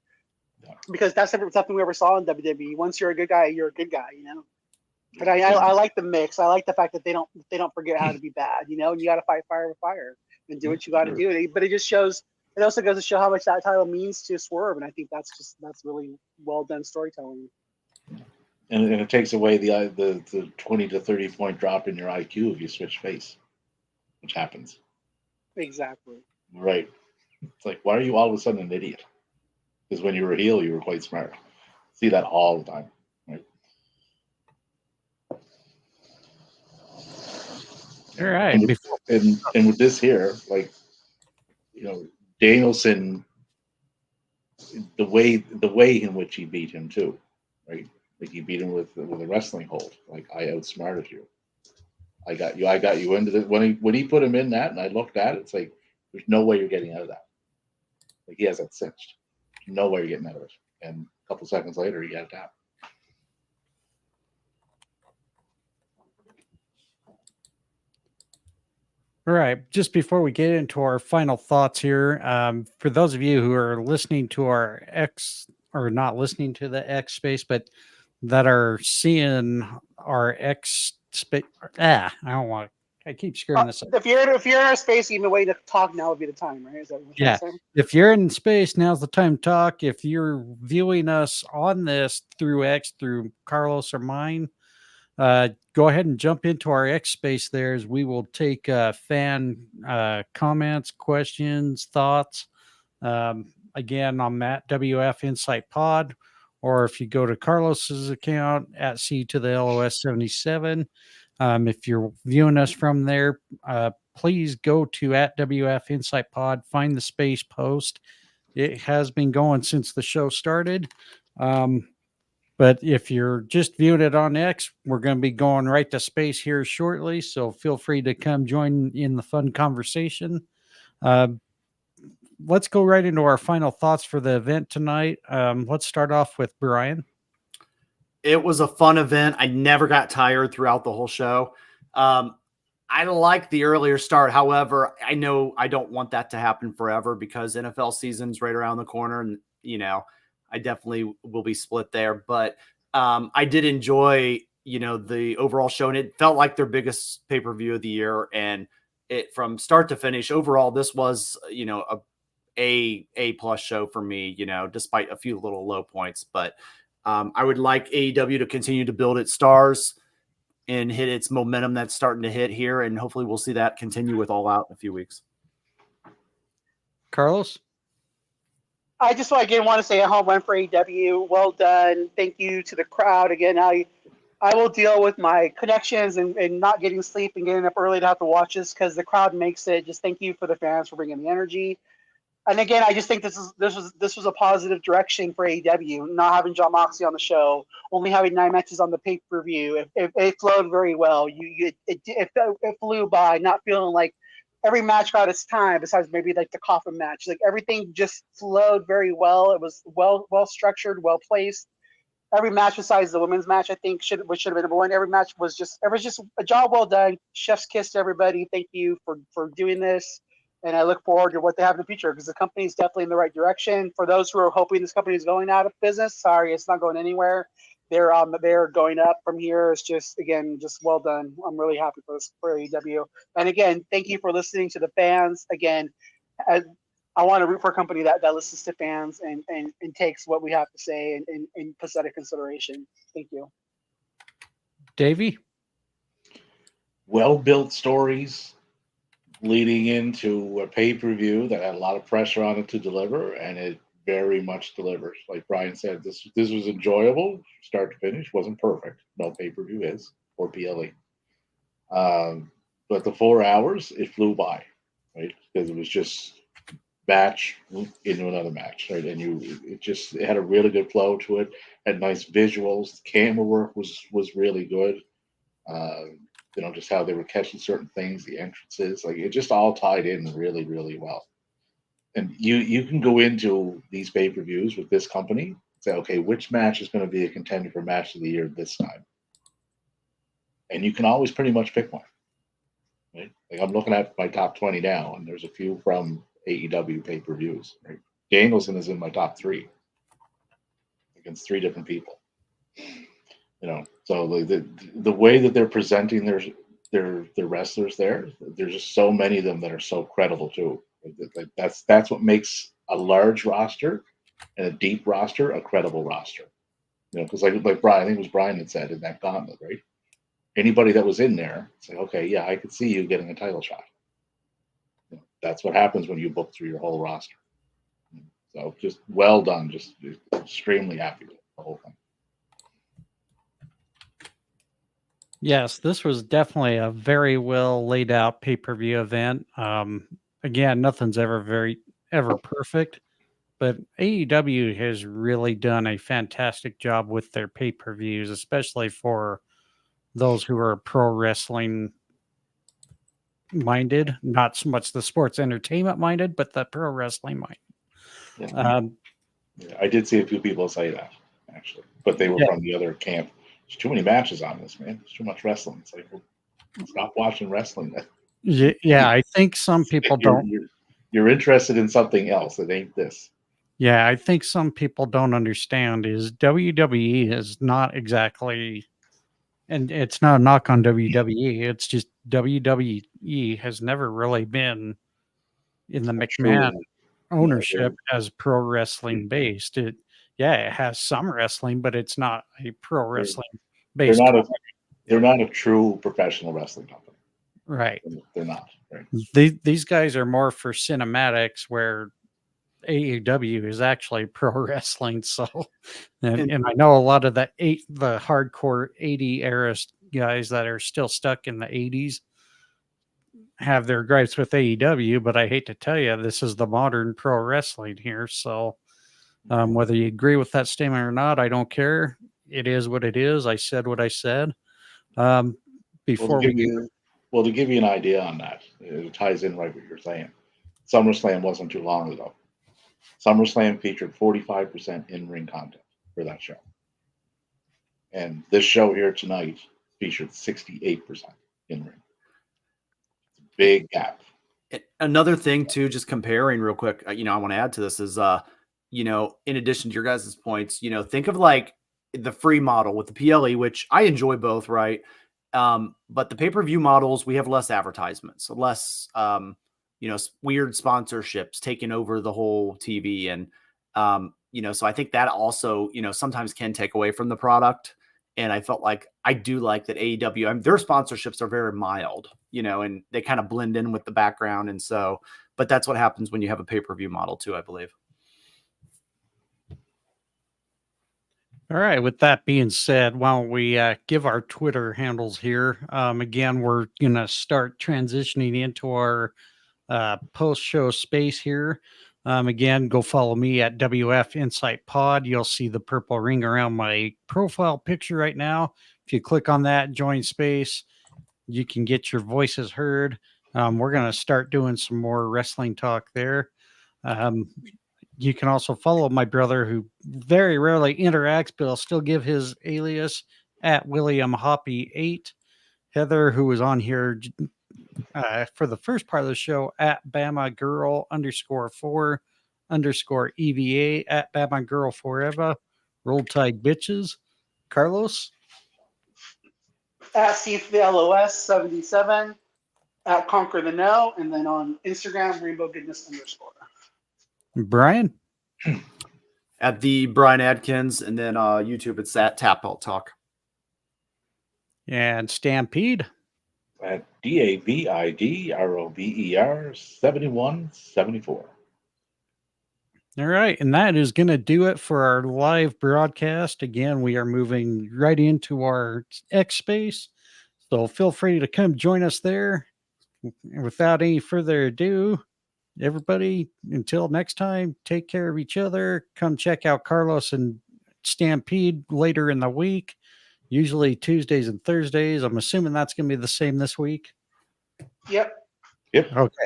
because that's never something we ever saw in WWE. Once you're a good guy, you're a good guy, But I like the mix. I like the fact that they don't forget how to be bad, and you got to fight fire with fire and do what you got to do. But it just shows. It also goes to show how much that title means to Swerve, and I think that's really well done storytelling. And it takes away the 20 to 30 point drop in your IQ if you switch face, which happens. Exactly. Right. It's like, why are you all of a sudden an idiot? Because when you were a heel, you were quite smart. See that all the time, right? All right. And with this here, like, Danielson, the way in which he beat him too, right? Like he beat him with a wrestling hold. Like, I outsmarted you. I got you into the when he put him in that, and I looked at it, it's like, there's no way you're getting out of that. Like, he has that cinched. No way you're getting out of it. And a couple seconds later, he got a tap. All right. Just before we get into our final thoughts here, for those of you who are listening to our X, or not listening to the X space, but that are seeing our X space, I don't want. I keep screwing this up. If you're in our space, even way to talk now would be the time, right? Is that what you're saying? If you're in space, now's the time to talk. If you're viewing us on this through X, through Carlos or mine, go ahead and jump into our X space there, as we will take fan comments, questions, thoughts. Again, on Matt WF Insight Pod, or if you go to Carlos's account at C to the LOS 77. If you're viewing us from there, please go to at WF Insight Pod, find the space post. It has been going since the show started. But if you're just viewing it on X, we're going to be going right to space here shortly. So feel free to come join in the fun conversation. Let's go right into our final thoughts for the event tonight. Let's start off with Bryan. It was a fun event. I never got tired throughout the whole show. I like the earlier start. However, I know I don't want that to happen forever, because NFL season's right around the corner, and I definitely will be split there. But I did enjoy, the overall show, and it felt like their biggest pay-per-view of the year. And it, from start to finish, overall, this was, a plus show for me, despite a few little low points. But I would like AEW to continue to build its stars and hit its momentum that's starting to hit here. And hopefully we'll see that continue with All Out in a few weeks. Carlos? I just again want to say a home run for AEW. Well done. Thank you to the crowd. Again, I will deal with my connections and not getting sleep and getting up early to have to watch this, because the crowd makes it. Just thank you for the fans for bringing the energy. And again, I just think this was a positive direction for AEW, not having Jon Moxley on the show, only having 9 matches on the pay-per-view. It flowed very well. It flew by, not feeling like every match got its time, besides maybe like the coffin match. Like, everything just flowed very well. It was well structured, well placed. Every match besides the women's match, I think, should have been number one. Every match was just a job well done. Chef's kiss to everybody. Thank you for doing this. And I look forward to what they have in the future, because the company is definitely in the right direction. For those who are hoping this company is going out of business, sorry, it's not going anywhere. They're going up from here. It's just well done. I'm really happy for AEW. And again, thank you for listening to the fans. Again, I want to root for a company that listens to fans and takes what we have to say and puts that in consideration. Thank you. Davey? Well-built stories leading into a pay-per-view that had a lot of pressure on it to deliver, and it very much delivered. Like Bryan said, this was enjoyable, start to finish. Wasn't perfect. No pay-per-view is, or PLE. But the 4 hours, it flew by, right? Because it was just match into another match, right? And it had a really good flow to it. Had nice visuals. The camera work was really good. Just how they were catching certain things, the entrances, like it just all tied in really, really well. And you can go into these pay-per-views with this company and say, okay, which match is going to be a contender for match of the year this time? And you can always pretty much pick one. Right? Like I'm looking at my top 20 now, and there's a few from AEW pay-per-views. Right? Danielson is in my top 3 against 3 different people. So the way that they're presenting their wrestlers there's just so many of them that are so credible too. That's what makes a large roster and a deep roster a credible roster. Because like Bryan, I think it was Bryan that said in that gauntlet, right? Anybody that was in there, say, okay, yeah, I could see you getting a title shot. That's what happens when you book through your whole roster. So just well done, just extremely happy with the whole thing. Yes, this was definitely a very well laid out pay-per-view event. Again, nothing's ever perfect, but AEW has really done a fantastic job with their pay-per-views, especially for those who are pro wrestling minded, not so much the sports entertainment minded, but the pro wrestling minded. Yeah. I did see a few people say that actually, but they were from the other camp. There's too many matches on this, man. There's too much wrestling. It's like, well, stop watching wrestling. Yeah, I think some people don't. You're interested in something else. It ain't this. Yeah, I think some people don't understand is WWE is not exactly, and it's not a knock on WWE. It's just WWE has never really been in the McMahon ownership as pro wrestling based. It has some wrestling, but it's not a pro wrestling based. They're not a true professional wrestling company. Right. They're not. Right. These guys are more for cinematics, where AEW is actually pro wrestling. So, and I know a lot of the hardcore 80 era guys that are still stuck in the 80s have their gripes with AEW, but I hate to tell you, this is the modern pro wrestling here. So, whether you agree with that statement or not, I don't care. It is what it is. I said what I said. To give you an idea on that, it ties in right what you're saying. SummerSlam wasn't too long ago. SummerSlam featured 45% in-ring content for that show. And this show here tonight featured 68% in-ring. It's a big gap. Another thing too, just comparing real quick, I want to add to this is, in addition to your guys' points, think of like the free model with the PLE, which I enjoy both, right? But the pay-per-view models, we have less advertisements, less, weird sponsorships taking over the whole TV. And, so I think that also, sometimes can take away from the product. And I felt like I do like that AEW, their sponsorships are very mild, and they kind of blend in with the background. And so, but that's what happens when you have a pay-per-view model too, I believe. All right. With that being said, why don't we give our Twitter handles here? Again, we're going to start transitioning into our post-show space here. Again, go follow me at wfincitepod. You'll see the purple ring around my profile picture right now. If you click on that, join space, you can get your voices heard. We're going to start doing some more wrestling talk there. You can also follow my brother, who very rarely interacts, but I'll still give his alias at William Hoppe 8. Heather, who was on here for the first part of the show, at Bama Girl _4 _EVA, at Bama Girl Forever. Roll Tide Bitches. Carlos? At CFLOS 77. At Conquer the No. And then on Instagram, Rainbow Goodness _. Bryan? At the Bryan Adkins, and then YouTube, it's at Tap Out Talk. And Stampede? At DAVIDROBER 7174. All right. And that is going to do it for our live broadcast. Again, we are moving right into our X space. So feel free to come join us there. And without any further ado, everybody, until next time, take care of each other. Come check out Carlos and Stampede later in the week, usually Tuesdays and Thursdays. I'm assuming that's going to be the same this week. Yep. Yep. Okay.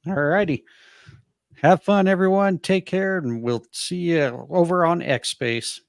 All righty. Have fun, everyone. Take care, and we'll see you over on X Space.